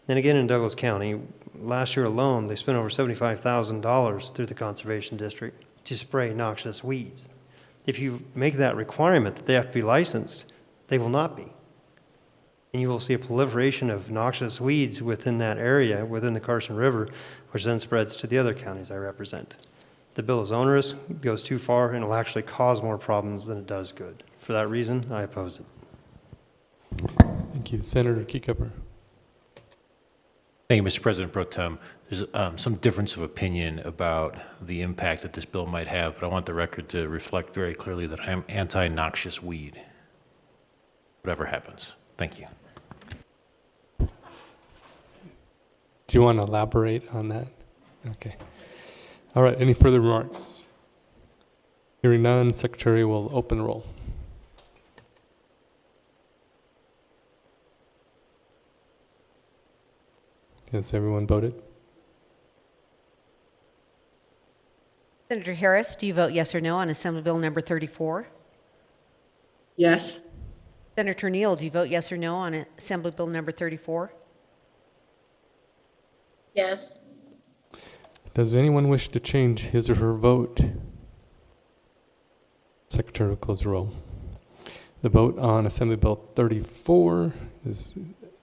And again, in Douglas County, last year alone, they spent over $75,000 through the conservation district to spray noxious weeds. If you make that requirement that they have to be licensed, they will not be. And you will see a proliferation of noxious weeds within that area, within the Carson River, which then spreads to the other counties I represent. The bill is onerous, goes too far, and will actually cause more problems than it does good. For that reason, I oppose it. Thank you. Senator Kieckhofer. Thank you, Mr. President Pro Tem. There's some difference of opinion about the impact that this bill might have, but I want the record to reflect very clearly that I am anti-noxious weed, whatever happens. Thank you. Do you want to elaborate on that? Okay. All right. Any further remarks? Hearing none, Secretary will open the roll. Has everyone voted? Senator Harris, do you vote yes or no on Assembly Bill number 34? Yes. Senator Neal, do you vote yes or no on Assembly Bill number 34? Yes. Does anyone wish to change his or her vote? Secretary will close the roll. The vote on Assembly Bill 34 is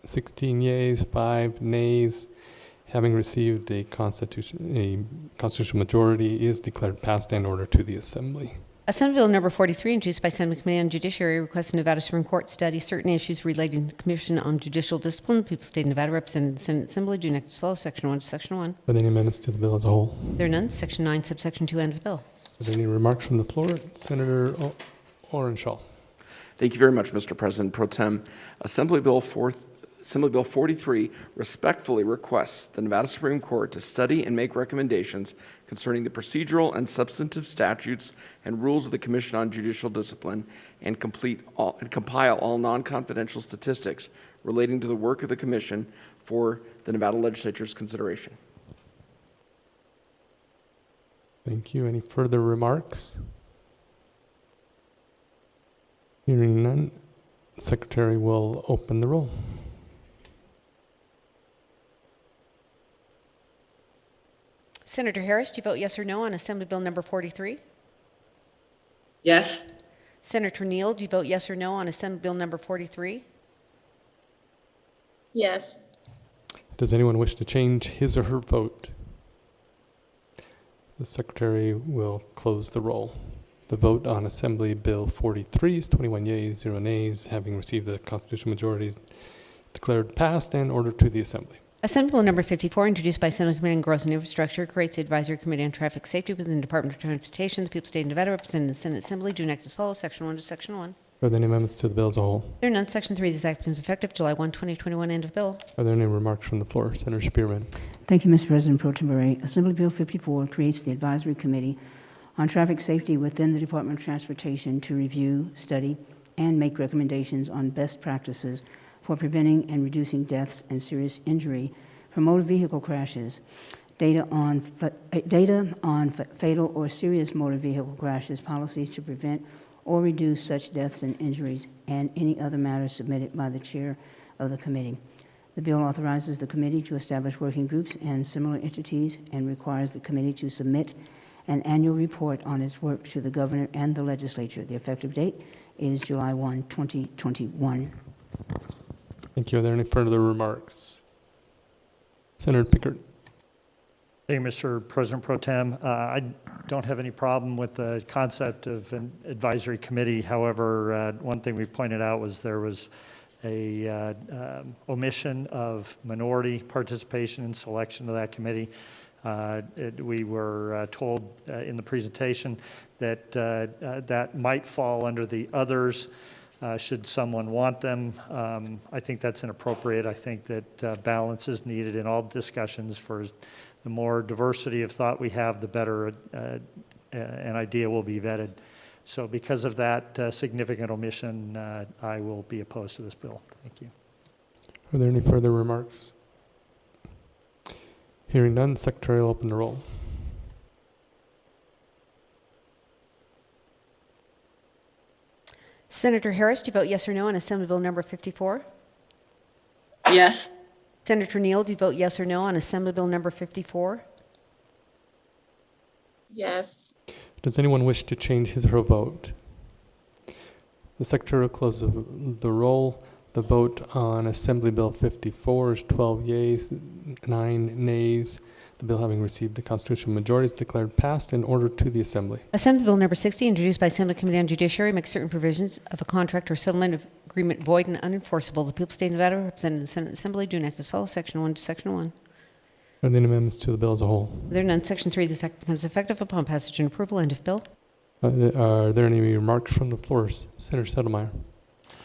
16 yeas, 5 nays. Having received a constitutional majority is declared passed and ordered to the Assembly. Assembly Bill number 43, introduced by Senate Committee on Judiciary, requests the Nevada Supreme Court study certain issues relating to the Commission on Judicial Discipline. The people of the state of Nevada represented in the Senate Assembly do enact as follows. Section 1 to Section 1. Are there any amendments to the bill as a whole? There are none. Section 9, subsection 2, end of bill. Are there any remarks from the floor? Senator Orenshaw. Thank you very much, Mr. President Pro Tem. Assembly Bill 43 respectfully requests the Nevada Supreme Court to study and make recommendations concerning the procedural and substantive statutes and rules of the Commission on Judicial Discipline and compile all non-confidential statistics relating to the work of the Commission for the Nevada Legislature's consideration. Thank you. Any further remarks? Hearing none, the Secretary will open the roll. Senator Harris, do you vote yes or no on Assembly Bill number 43? Yes. Senator Neal, do you vote yes or no on Assembly Bill number 43? Yes. Does anyone wish to change his or her vote? The Secretary will close the roll. The vote on Assembly Bill 43 is 21 yeas, 0 nays. Having received the constitutional majority, is declared passed and ordered to the Assembly. Assembly Bill number 54, introduced by Senate Committee on Growth and Infrastructure, creates the Advisory Committee on Traffic Safety within the Department of Transportation. The people of the state of Nevada represented in the Senate Assembly do enact as follows. Section 1 to Section 1. Are there any amendments to the bill as a whole? There are none. Section 3, this act becomes effective July 1, 2021, end of bill. Are there any remarks from the floor? Senator Spearman. Thank you, Mr. President Pro Tempore. Assembly Bill 54 creates the Advisory Committee on Traffic Safety within the Department of Transportation to review, study, and make recommendations on best practices for preventing and reducing deaths and serious injury from motor vehicle crashes, data on fatal or serious motor vehicle crashes, policies to prevent or reduce such deaths and injuries, and any other matters submitted by the chair of the committee. The bill authorizes the committee to establish working groups and similar entities and requires the committee to submit an annual report on its work to the governor and the legislature. The effective date is July 1, 2021. Thank you. Are there any further remarks? Senator Pickard. Thank you, Mr. President Pro Tem. I don't have any problem with the concept of an advisory committee. However, one thing we pointed out was there was a omission of minority participation in selection of that committee. We were told in the presentation that that might fall under the others should someone want them. I think that's inappropriate. I think that balance is needed in all discussions. For the more diversity of thought we have, the better an idea will be vetted. So because of that significant omission, I will be opposed to this bill. Thank you. Are there any further remarks? Hearing none, the Secretary will open the roll. Senator Harris, do you vote yes or no on Assembly Bill number 54? Yes. Senator Neal, do you vote yes or no on Assembly Bill number 54? Yes. Does anyone wish to change his or her vote? The Secretary will close the roll. The vote on Assembly Bill 54 is 12 yeas, 9 nays. The bill, having received the constitutional majority, is declared passed and ordered to the Assembly. Assembly Bill number 60, introduced by Assembly Committee on Judiciary, makes certain provisions of a contract or settlement agreement void and unenforceable. The people of the state of Nevada represented in the Senate Assembly do enact as follows. Section 1 to Section 1. Are there any amendments to the bill as a whole? There are none. Section 3, this act becomes effective upon passage and approval. End of bill. Are there any remarks from the floor? Senator Settlemyre.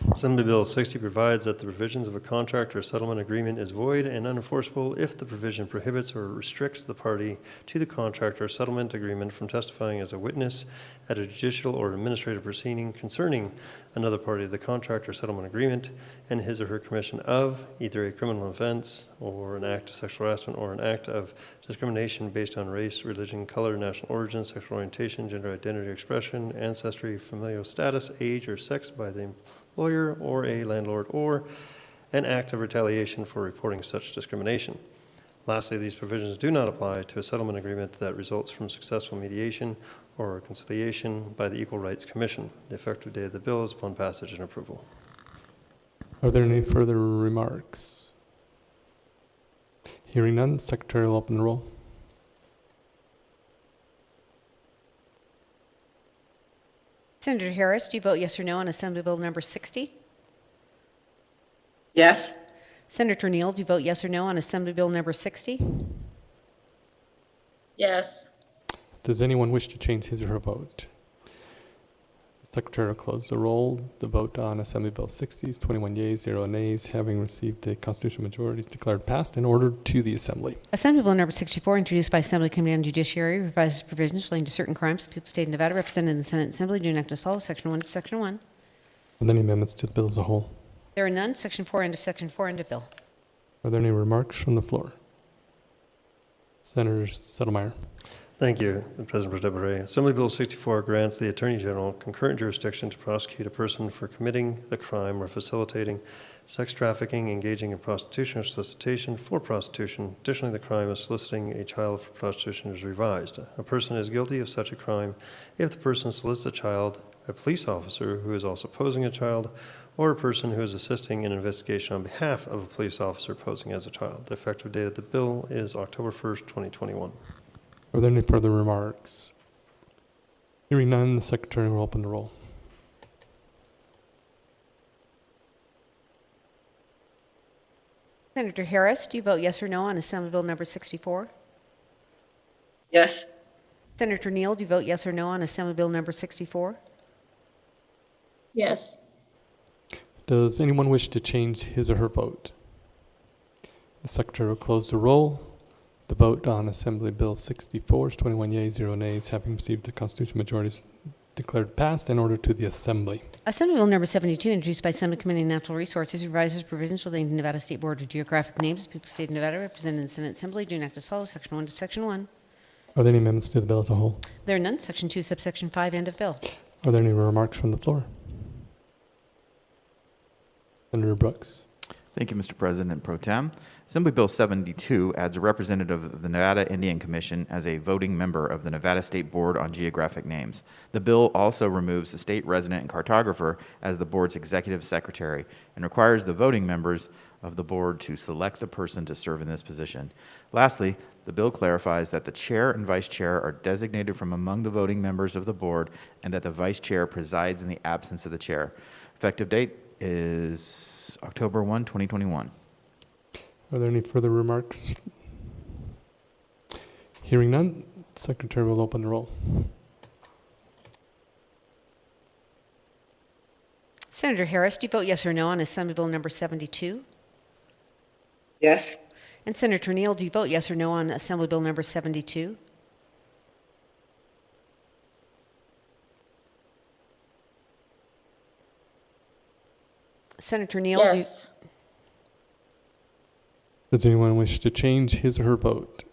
Assembly Bill 60 provides that the provisions of a contract or settlement agreement is void and unenforceable if the provision prohibits or restricts the party to the contract or settlement agreement from testifying as a witness at a judicial or administrative proceeding concerning another party to the contract or settlement agreement and his or her commission of either a criminal offense or an act of sexual harassment or an act of discrimination based on race, religion, color, national origin, sexual orientation, gender identity or expression, ancestry, familial status, age, or sex by the employer or a landlord, or an act of retaliation for reporting such discrimination. Lastly, these provisions do not apply to a settlement agreement that results from successful mediation or reconciliation by the Equal Rights Commission. The effective date of the bill is upon passage and approval. Are there any further remarks? Hearing none, the Secretary will open the roll. Senator Harris, do you vote yes or no on Assembly Bill number 60? Yes. Senator Neal, do you vote yes or no on Assembly Bill number 60? Yes. Does anyone wish to change his or her vote? The Secretary will close the roll. The vote on Assembly Bill 60 is 21 yeas, 0 nays. Having received the constitutional majority, is declared passed and ordered to the Assembly. Assembly Bill number 64, introduced by Assembly Committee on Judiciary, revises provisions relating to certain crimes of the people of the state of Nevada represented in the Senate Assembly, do enact as follows, Section 1 of Section 1. Are there any amendments to the bill as a whole? There are none. Section 4, end of Section 4, end of bill. Are there any remarks from the floor? Senator Settlemyre. Thank you, President Pro Tempore. Assembly Bill 64 grants the Attorney General concurrent jurisdiction to prosecute a person for committing the crime or facilitating sex trafficking, engaging in prostitution or solicitation for prostitution. Additionally, the crime of soliciting a child for prostitution is revised. A person is guilty of such a crime if the person solicits a child, a police officer who is also posing a child, or a person who is assisting in an investigation on behalf of a police officer posing as a child. The effective date of the bill is October 1st, 2021. Are there any further remarks? Hearing none, the Secretary will open the roll. Senator Harris, do you vote yes or no on Assembly Bill number 64? Yes. Senator Neal, do you vote yes or no on Assembly Bill number 64? Yes. Does anyone wish to change his or her vote? The Secretary will close the roll. The vote on Assembly Bill 64 is 21 yeas, 0 nays. Having received the constitutional majority, is declared passed and ordered to the Assembly. Assembly Bill number 72, introduced by Assembly Committee on Natural Resources, revises provisions relating to Nevada State Board of Geographic Names, people of the state of Nevada represented in the Senate Assembly, do enact as follows, Section 1 of Section 1. Are there any amendments to the bill as a whole? There are none. Section 2, subsection 5, end of bill. Are there any remarks from the floor? Senator Brooks. Thank you, Mr. President Pro Tem. Assembly Bill 72 adds a representative of the Nevada Indian Commission as a voting member of the Nevada State Board on Geographic Names. The bill also removes the state resident and cartographer as the board's executive secretary and requires the voting members of the board to select the person to serve in this position. Lastly, the bill clarifies that the chair and vice chair are designated from among the voting members of the board and that the vice chair presides in the absence of the chair. Effective date is October 1, 2021. Are there any further remarks? Hearing none, Secretary will open the roll. Senator Harris, do you vote yes or no on Assembly Bill number 72? Yes. And Senator Neal, do you vote yes or no on Assembly Bill number 72? Senator Neal, Yes. Does anyone wish to change his or her vote?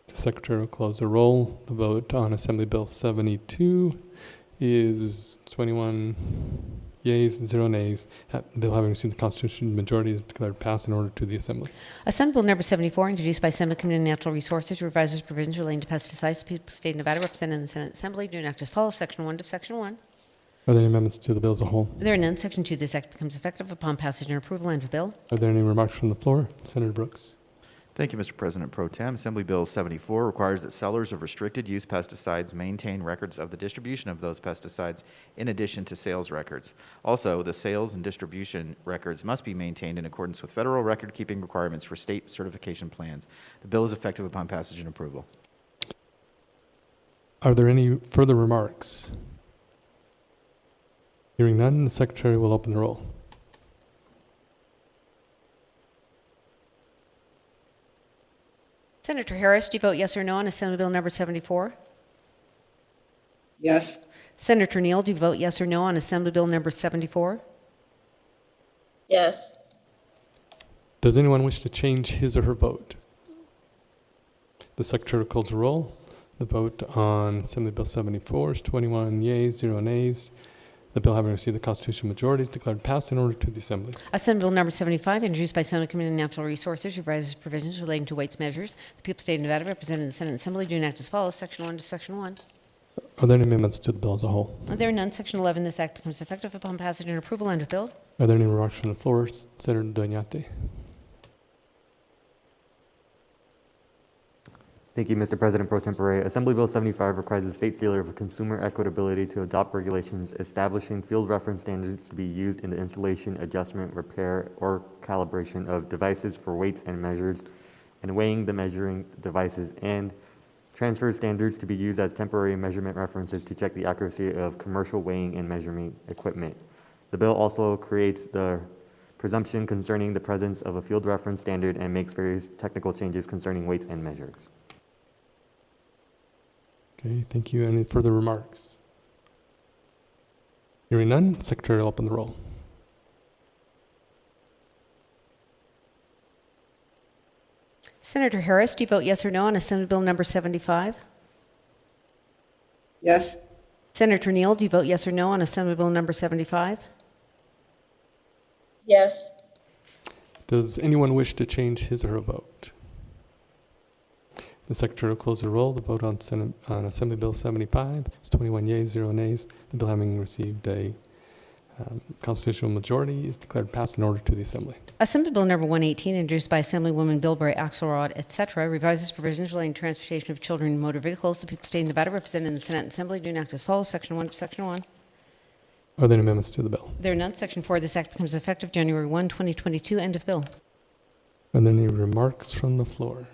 The Secretary will close the roll. The vote on Assembly Bill 72 is 21 yeas and 0 nays. The bill having received the constitutional majority is declared passed and ordered to the Assembly. Assembly Bill number 74, introduced by Assembly Committee on Natural Resources, revises provisions relating to pesticides, people of the state of Nevada represented in the Senate Assembly, do enact as follows, Section 1 of Section 1. Are there any amendments to the bill as a whole? There are none. Section 2, this act becomes effective upon passage and approval of the bill. Are there any remarks from the floor? Senator Brooks. Thank you, Mr. President Pro Tem. Assembly Bill 74 requires that sellers of restricted use pesticides maintain records of the distribution of those pesticides in addition to sales records. Also, the sales and distribution records must be maintained in accordance with federal record-keeping requirements for state certification plans. The bill is effective upon passage and approval. Are there any further remarks? Hearing none, the Secretary will open the roll. Senator Harris, do you vote yes or no on Assembly Bill number 74? Yes. Senator Neal, do you vote yes or no on Assembly Bill number 74? Yes. Does anyone wish to change his or her vote? The Secretary will close the roll. The vote on Assembly Bill 74 is 21 yeas, 0 nays. The bill having received the constitutional majority is declared passed in order to the Assembly. Assembly Bill number 75, introduced by Senate Committee on Natural Resources, revises provisions relating to weights measures. The people of the state of Nevada, represented in the Senate Assembly, do enact as follows. Section 1 to Section 1. Are there any amendments to the bill as a whole? There are none. Section 11, this act becomes effective upon passage and approval. End of bill. Are there any remarks from the floor? Senator Doñate. Thank you, Mr. President Pro Tempore. Assembly Bill 75 requires the state dealer of consumer equitability to adopt regulations establishing field reference standards to be used in the installation, adjustment, repair, or calibration of devices for weights and measures, and weighing the measuring devices, and transfer standards to be used as temporary measurement references to check the accuracy of commercial weighing and measurement equipment. The bill also creates the presumption concerning the presence of a field reference standard and makes various technical changes concerning weights and measures. Okay, thank you. Any further remarks? Hearing none, Secretary will open the roll. Senator Harris, do you vote yes or no on Assembly Bill number 75? Yes. Senator Neal, do you vote yes or no on Assembly Bill number 75? Yes. Does anyone wish to change his or her vote? The Secretary will close the roll. The vote on Assembly Bill 75 is 21 yeas, 0 nays. The bill having received a constitutional majority is declared passed in order to the Assembly. Assembly Bill number 118, introduced by Assemblywoman Bilberry, Axelrod, etc., revises provisions relating to transportation of children in motor vehicles. The people of the state of Nevada, represented in the Senate Assembly, do enact as follows. Section 1 to Section 1. Are there any amendments to the bill? There are none. Section 4, this act becomes effective January 1, 2022. End of bill. Are there any remarks from the floor?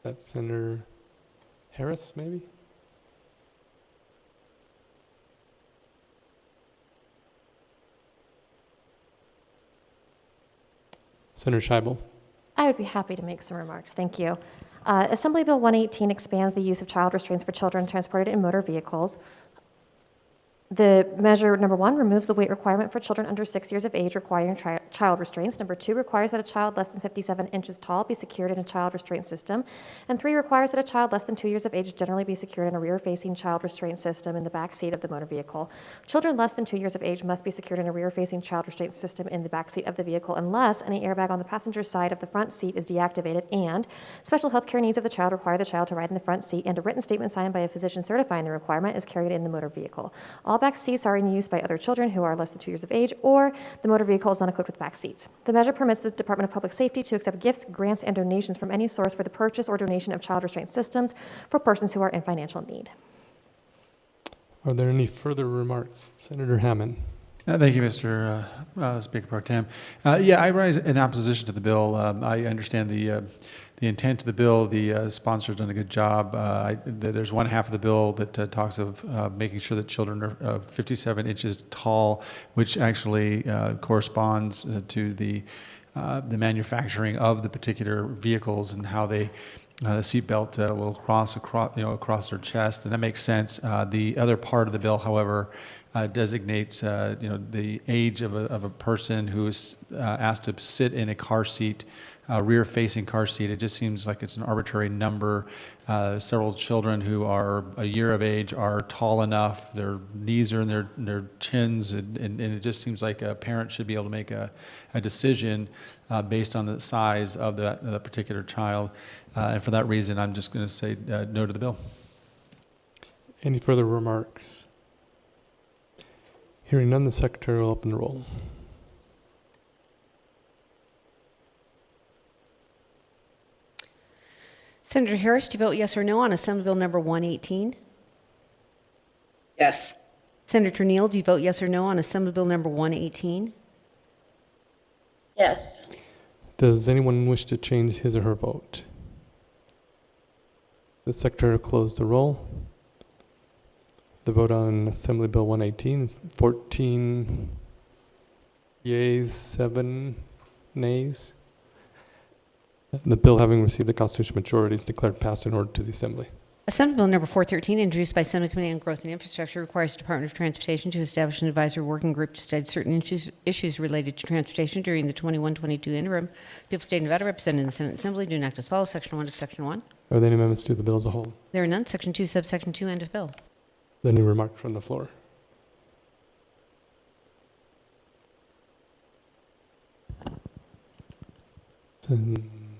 That's Senator Harris, maybe? Senator Scheibel. I would be happy to make some remarks. Thank you. Assembly Bill 118 expands the use of child restraints for children transported in motor vehicles. The measure number 1 removes the weight requirement for children under 6 years of age requiring child restraints. Number 2 requires that a child less than 57 inches tall be secured in a child restraint system. And 3 requires that a child less than 2 years of age generally be secured in a rear-facing child restraint system in the back seat of the motor vehicle. Children less than 2 years of age must be secured in a rear-facing child restraint system in the back seat of the vehicle unless any airbag on the passenger side of the front seat is deactivated, and special health care needs of the child require the child to ride in the front seat, and a written statement signed by a physician certifying the requirement is carried in the motor vehicle. All back seats are in use by other children who are less than 2 years of age, or the motor vehicle is not equipped with back seats. The measure permits the Department of Public Safety to accept gifts, grants, and donations from any source for the purchase or donation of child restraint systems for persons who are in financial need. Are there any further remarks? Senator Hammond. Thank you, Mr. Speaker Pro Tem. I rise in opposition to the bill. I understand the intent of the bill. The sponsor's done a good job. There's one half of the bill that talks of making sure that children are 57 inches tall, which actually corresponds to the manufacturing of the particular vehicles and how they the seatbelt will cross across their chest, and that makes sense. The other part of the bill, however, designates the age of a person who is asked to sit in a car seat, rear-facing car seat. It just seems like it's an arbitrary number. Several children who are a year of age are tall enough. Their knees are in their chins, and it just seems like a parent should be able to make a decision based on the size of the particular child. And for that reason, I'm just going to say no to the bill. Any further remarks? Hearing none, the Secretary will open the roll. Senator Harris, do you vote yes or no on Assembly Bill number 118? Yes. Senator Neal, do you vote yes or no on Assembly Bill number 118? Yes. Does anyone wish to change his or her vote? The Secretary will close the roll. The vote on Assembly Bill 118 is 14 yeas, 7 nays. The bill, having received the constitutional majority, is declared passed and ordered to the Assembly. Assembly Bill number 413, introduced by Senate Committee on Growth and Infrastructure, requires the Department of Transportation to establish an advisory working group to study certain issues related to transportation during the 21-22 interim. People of the State of Nevada, represented in the Senate Assembly, do enact as follows. Section 1 of Section 1. Are there any amendments to the bill as a whole? There are none. Section 2, subsection 2, end of bill. Any remarks from the floor?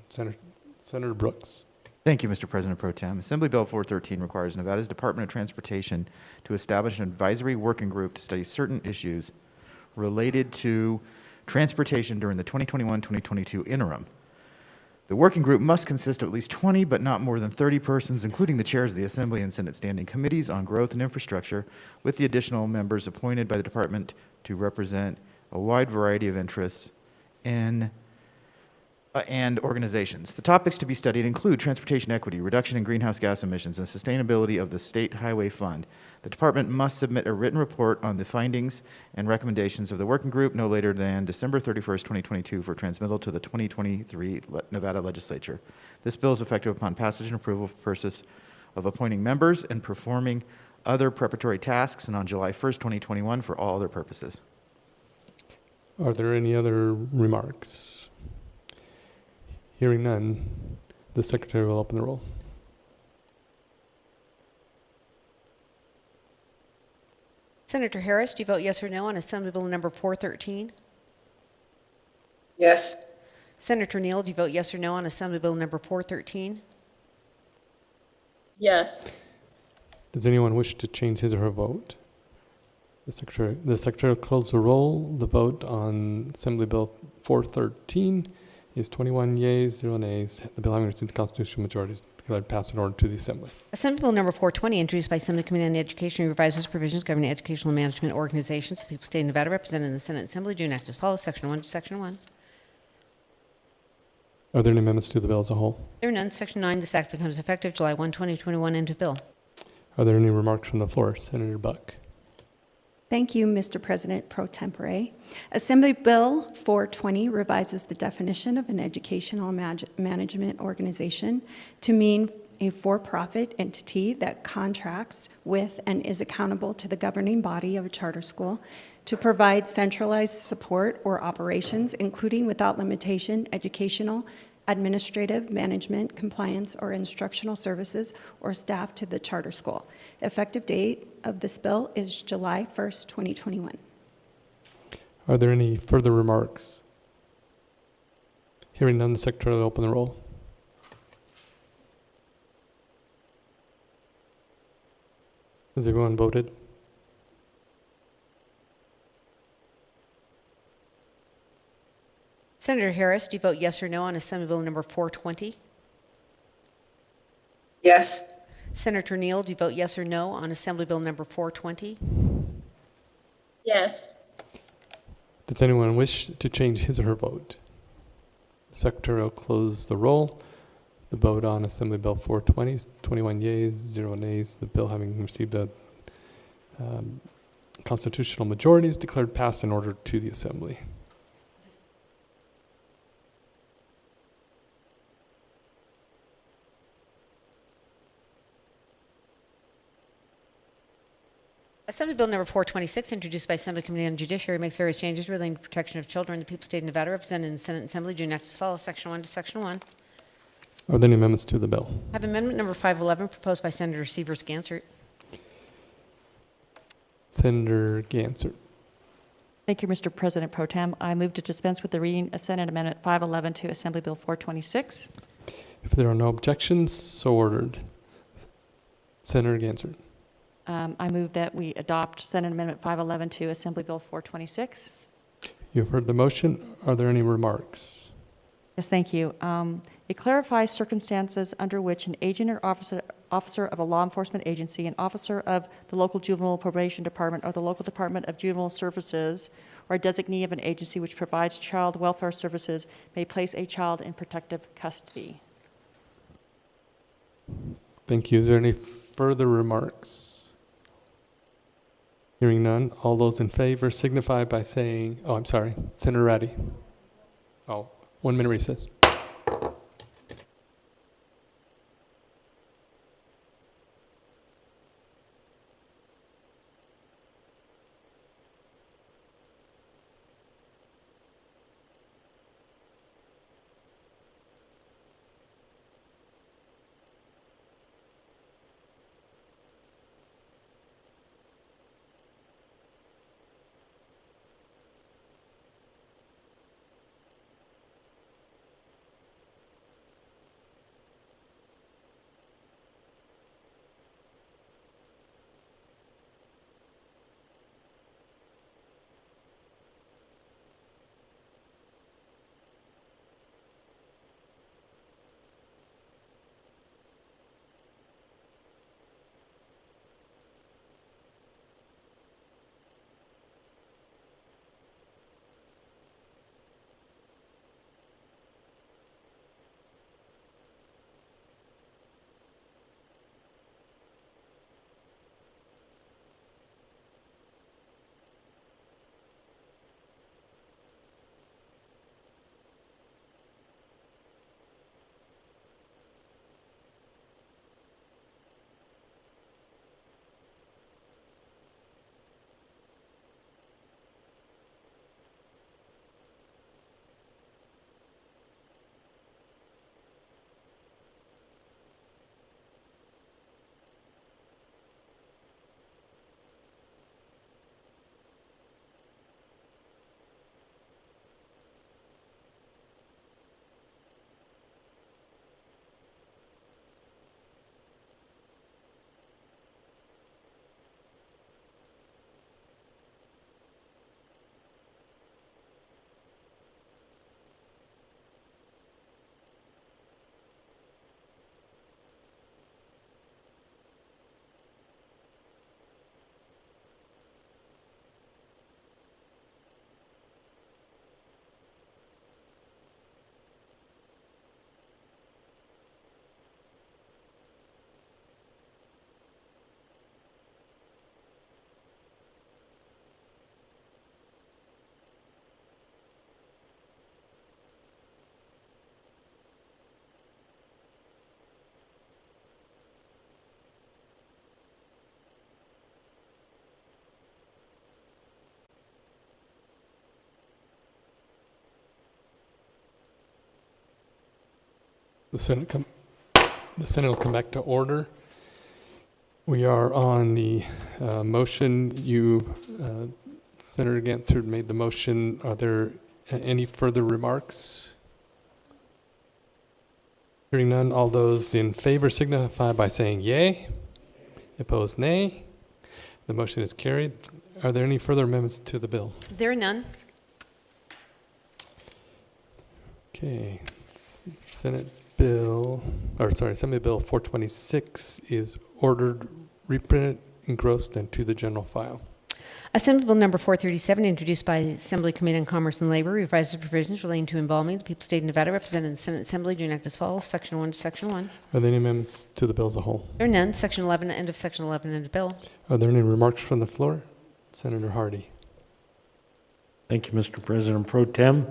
Senator Brooks. Thank you, Mr. President Pro Tem. Assembly Bill 413 requires Nevada's Department of Transportation to establish an advisory working group to study certain issues related to transportation during the 2021-2022 interim. The working group must consist of at least 20, but not more than 30 persons, including the chairs of the Assembly and Senate Standing Committees on Growth and Infrastructure, with the additional members appointed by the department to represent a wide variety of interests and organizations. The topics to be studied include transportation equity, reduction in greenhouse gas emissions, and sustainability of the State Highway Fund. The department must submit a written report on the findings and recommendations of the working group no later than December 31st, 2022 for transmittal to the 2023 Nevada Legislature. This bill is effective upon passage and approval for purpose of appointing members and performing other preparatory tasks, and on July 1st, 2021 for all other purposes. Are there any other remarks? Hearing none, the Secretary will open the roll. Senator Harris, do you vote yes or no on Assembly Bill number 413? Yes. Senator Neal, do you vote yes or no on Assembly Bill number 413? Yes. Does anyone wish to change his or her vote? The Secretary will close the roll. The vote on Assembly Bill 413 is 21 yeas, 0 nays. The bill having received the constitutional majority is declared passed and ordered to the Assembly. Assembly Bill number 420, introduced by Assembly Committee on Education, revises provisions governing educational management organizations. The people of the State of Nevada, represented in the Senate Assembly, do enact as follows. Section 1 to Section 1. Are there any amendments to the bill as a whole? There are none. Section 9, this act becomes effective July 1, 2021, end of bill. Are there any remarks from the floor? Senator Buck. Thank you, Mr. President Pro Tempore. Assembly Bill 420 revises the definition of an educational management organization to mean a for-profit entity that contracts with and is accountable to the governing body of a charter school to provide centralized support or operations, including without limitation, educational, administrative, management, compliance, or instructional services or staff to the charter school. Effective date of this bill is July 1st, 2021. Are there any further remarks? Hearing none, the Secretary will open the roll. Has everyone voted? Senator Harris, do you vote yes or no on Assembly Bill number 420? Yes. Senator Neal, do you vote yes or no on Assembly Bill number 420? Yes. Does anyone wish to change his or her vote? The Secretary will close the roll. The vote on Assembly Bill 420 is 21 yeas, 0 nays. The bill, having received a constitutional majority, is declared passed and ordered to the Assembly. Assembly Bill number 426, introduced by Assembly Committee on Judiciary, makes various changes relating to protection of children. The people of the State of Nevada, represented in the Senate Assembly, do enact as follows. Section 1 to Section 1. Are there any amendments to the bill? I have amendment number 511, proposed by Senator Sievers-Gansert. Senator Gansert. Thank you, Mr. President Pro Tem. I move to dispense with the reading of Senate Amendment 511 to Assembly Bill 426. If there are no objections, so ordered. Senator Gansert. I move that we adopt Senate Amendment 511 to Assembly Bill 426. You've heard the motion. Are there any remarks? Yes, thank you. It clarifies circumstances under which an agent or officer of a law enforcement agency, an officer of the local juvenile probation department or the local department of juvenile services, or a designee of an agency which provides child welfare services may place a child in protective custody. Thank you. Is there any further remarks? Hearing none, all those in favor signify by saying, oh, I'm sorry, Senator Ratty. Oh, 1 minute recess. The Senate will come back to order. We are on the motion. Senator Gansard made the motion. Are there any further remarks? Hearing none, all those in favor signify by saying yay. Opposed, nay. The motion is carried. Are there any further amendments to the bill? There are none. Okay. Assembly Bill 426 is ordered, reprinted, engrossed, and to the general file. Assembly Bill number 437, introduced by Assembly Committee on Commerce and Labor, revises provisions relating to embalming. The people of the state of Nevada represented in the Senate Assembly do enact as follows. Section 1 of Section 1. Are there any amendments to the bill as a whole? There are none. Section 11, end of Section 11, end of bill. Are there any remarks from the floor? Senator Hardy. Thank you, Mr. President Pro Tem.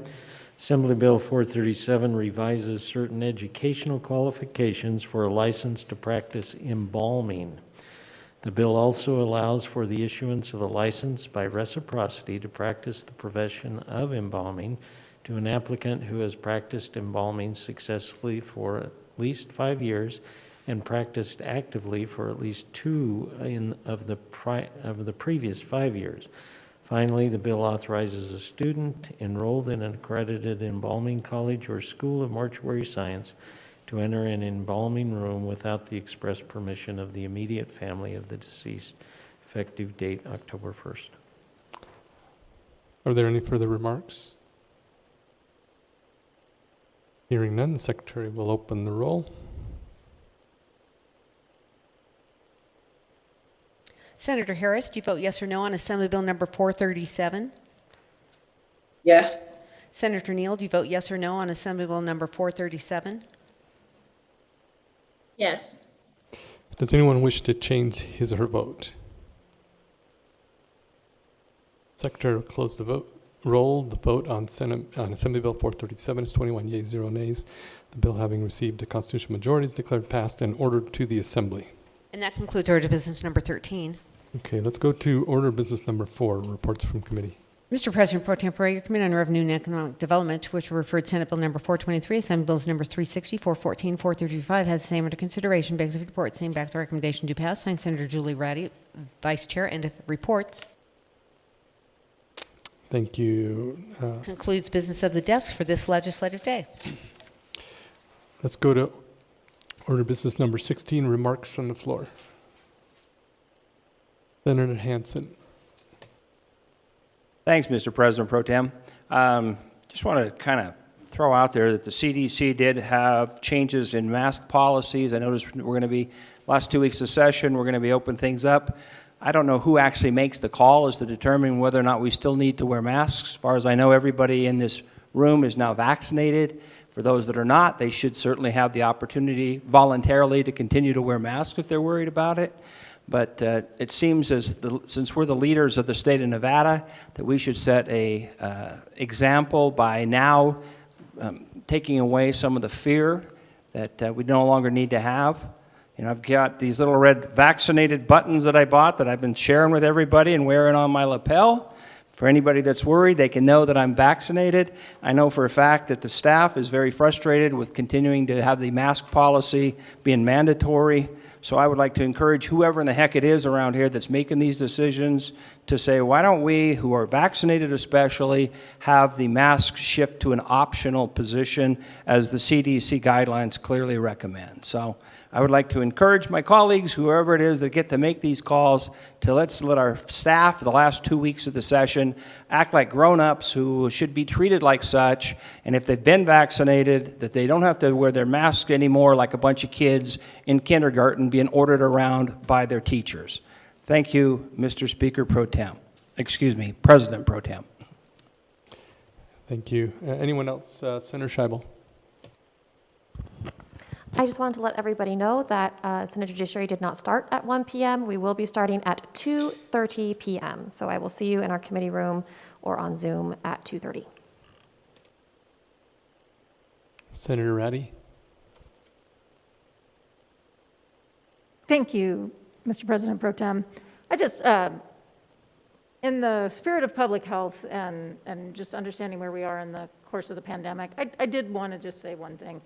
Assembly Bill 437 revises certain educational qualifications for a license to practice embalming. The bill also allows for the issuance of a license by reciprocity to practice the profession of embalming to an applicant who has practiced embalming successfully for at least 5 years and practiced actively for at least 2 of the previous 5 years. Finally, the bill authorizes a student enrolled in an accredited embalming college or school of mortuary science to enter an embalming room without the express permission of the immediate family of the deceased. Effective date, October 1st. Are there any further remarks? Hearing none, the Secretary will open the roll. Senator Harris, do you vote yes or no on Assembly Bill number 437? Yes. Senator Neal, do you vote yes or no on Assembly Bill number 437? Yes. Does anyone wish to change his or her vote? Secretary will close the vote. Roll the vote on Assembly Bill 437 is 21 yeas, 0 nays. The bill having received a constitutional majority is declared passed and ordered to the Assembly. And that concludes order of business number 13. Okay, let's go to order of business number 4, reports from committee. Mr. President Pro Tempore, your Committee on Revenue and Economic Development, to which were referred Senate Bill number 423, Assembly Bills number 360, 414, 435, has the same under consideration, begs of report, same back to recommendation do pass. Signed Senator Julie Ratty, Vice Chair. End of reports. Thank you. Concludes business of the desk for this legislative day. Let's go to order business number 16, remarks from the floor. Senator Hansen. Thanks, Mr. President Pro Tem. Just want to kind of throw out there that the CDC did have changes in mask policies. I noticed we're going to be, last 2 weeks of session, we're going to be opening things up. I don't know who actually makes the call as to determine whether or not we still need to wear masks. As far as I know, everybody in this room is now vaccinated. For those that are not, they should certainly have the opportunity voluntarily to continue to wear masks if they're worried about it. But it seems since we're the leaders of the state of Nevada, that we should set a example by now taking away some of the fear that we no longer need to have. You know, I've got these little red vaccinated buttons that I bought that I've been sharing with everybody and wearing on my lapel. For anybody that's worried, they can know that I'm vaccinated. I know for a fact that the staff is very frustrated with continuing to have the mask policy being mandatory. So I would like to encourage whoever in the heck it is around here that's making these decisions to say, why don't we, who are vaccinated especially, have the mask shift to an optional position as the CDC guidelines clearly recommend. So I would like to encourage my colleagues, whoever it is that get to make these calls, to let's let our staff, the last 2 weeks of the session, act like grown-ups who should be treated like such, and if they've been vaccinated, that they don't have to wear their mask anymore like a bunch of kids in kindergarten being ordered around by their teachers. Thank you, Mr. Speaker Pro Tem. Excuse me, President Pro Tem. Thank you. Anyone else? Senator Scheibel. I just wanted to let everybody know that Senate Judiciary did not start at 1 p.m. We will be starting at 2:30 p.m. So I will see you in our committee room or on Zoom at 2:30. Senator Ratty. Thank you, Mr. President Pro Tem. I just, in the spirit of public health and just understanding where we are in the course of the pandemic, I did want to just say one thing.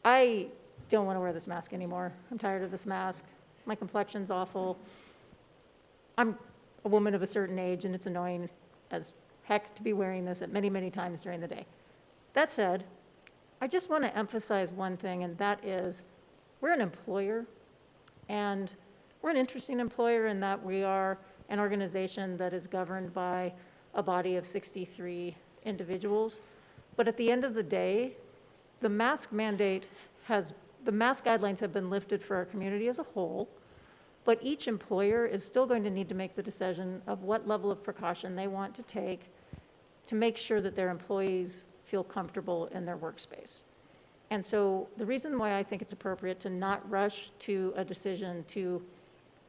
I don't want to wear this mask anymore. I'm tired of this mask. My complexion's awful. I'm a woman of a certain age, and it's annoying as heck to be wearing this at many, many times during the day. That said, I just want to emphasize one thing, and that is we're an employer, and we're an interesting employer in that we are an organization that is governed by a body of 63 individuals. But at the end of the day, the mask mandate the mask guidelines have been lifted for our community as a whole, but each employer is still going to need to make the decision of what level of precaution they want to take to make sure that their employees feel comfortable in their workspace. And so the reason why I think it's appropriate to not rush to a decision to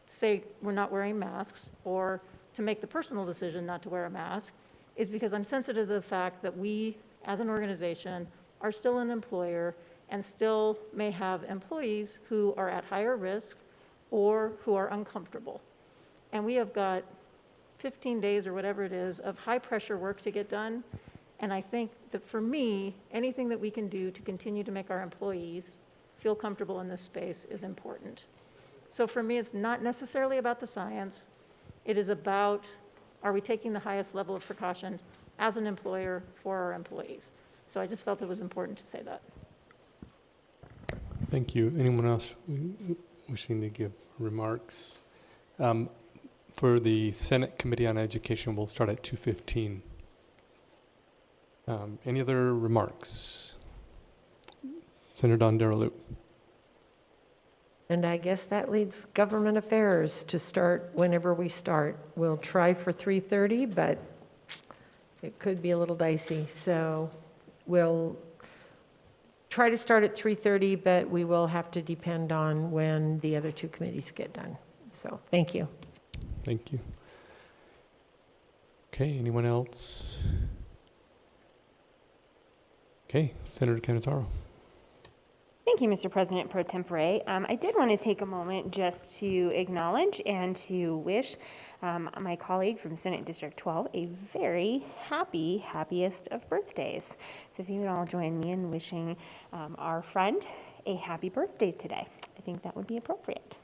say we're not wearing masks or to make the personal decision not to wear a mask is because I'm sensitive to the fact that we, as an organization, are still an employer and still may have employees who are at higher risk or who are uncomfortable. And we have got 15 days or whatever it is of high pressure work to get done. And I think that for me, anything that we can do to continue to make our employees feel comfortable in this space is important. So for me, it's not necessarily about the science. It is about, are we taking the highest level of precaution as an employer for our employees? So I just felt it was important to say that. Thank you. Anyone else wishing to give remarks? For the Senate Committee on Education, we'll start at 2:15. Any other remarks? Senator Don Daraloop. And I guess that leads government affairs to start whenever we start. We'll try for 3:30, but it could be a little dicey. So we'll try to start at 3:30, but we will have to depend on when the other two committees get done. So thank you. Thank you. Okay, anyone else? Okay, Senator Cannizzaro. Thank you, Mr. President Pro Tempore. I did want to take a moment just to acknowledge and to wish my colleague from Senate District 12 a very happiest of birthdays. So if you would all join me in wishing our friend a happy birthday today, I think that would be appropriate.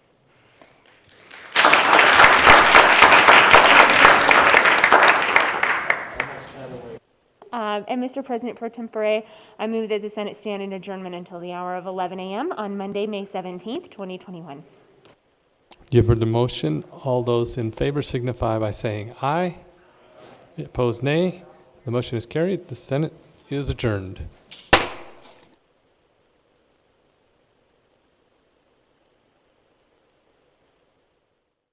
And Mr. President Pro Tempore, I move that the Senate stand in adjournment until the hour of 11 a.m. on Monday, May 17th, 2021. You've heard the motion. All those in favor signify by saying aye. Opposed, nay. The motion is carried. The Senate is adjourned.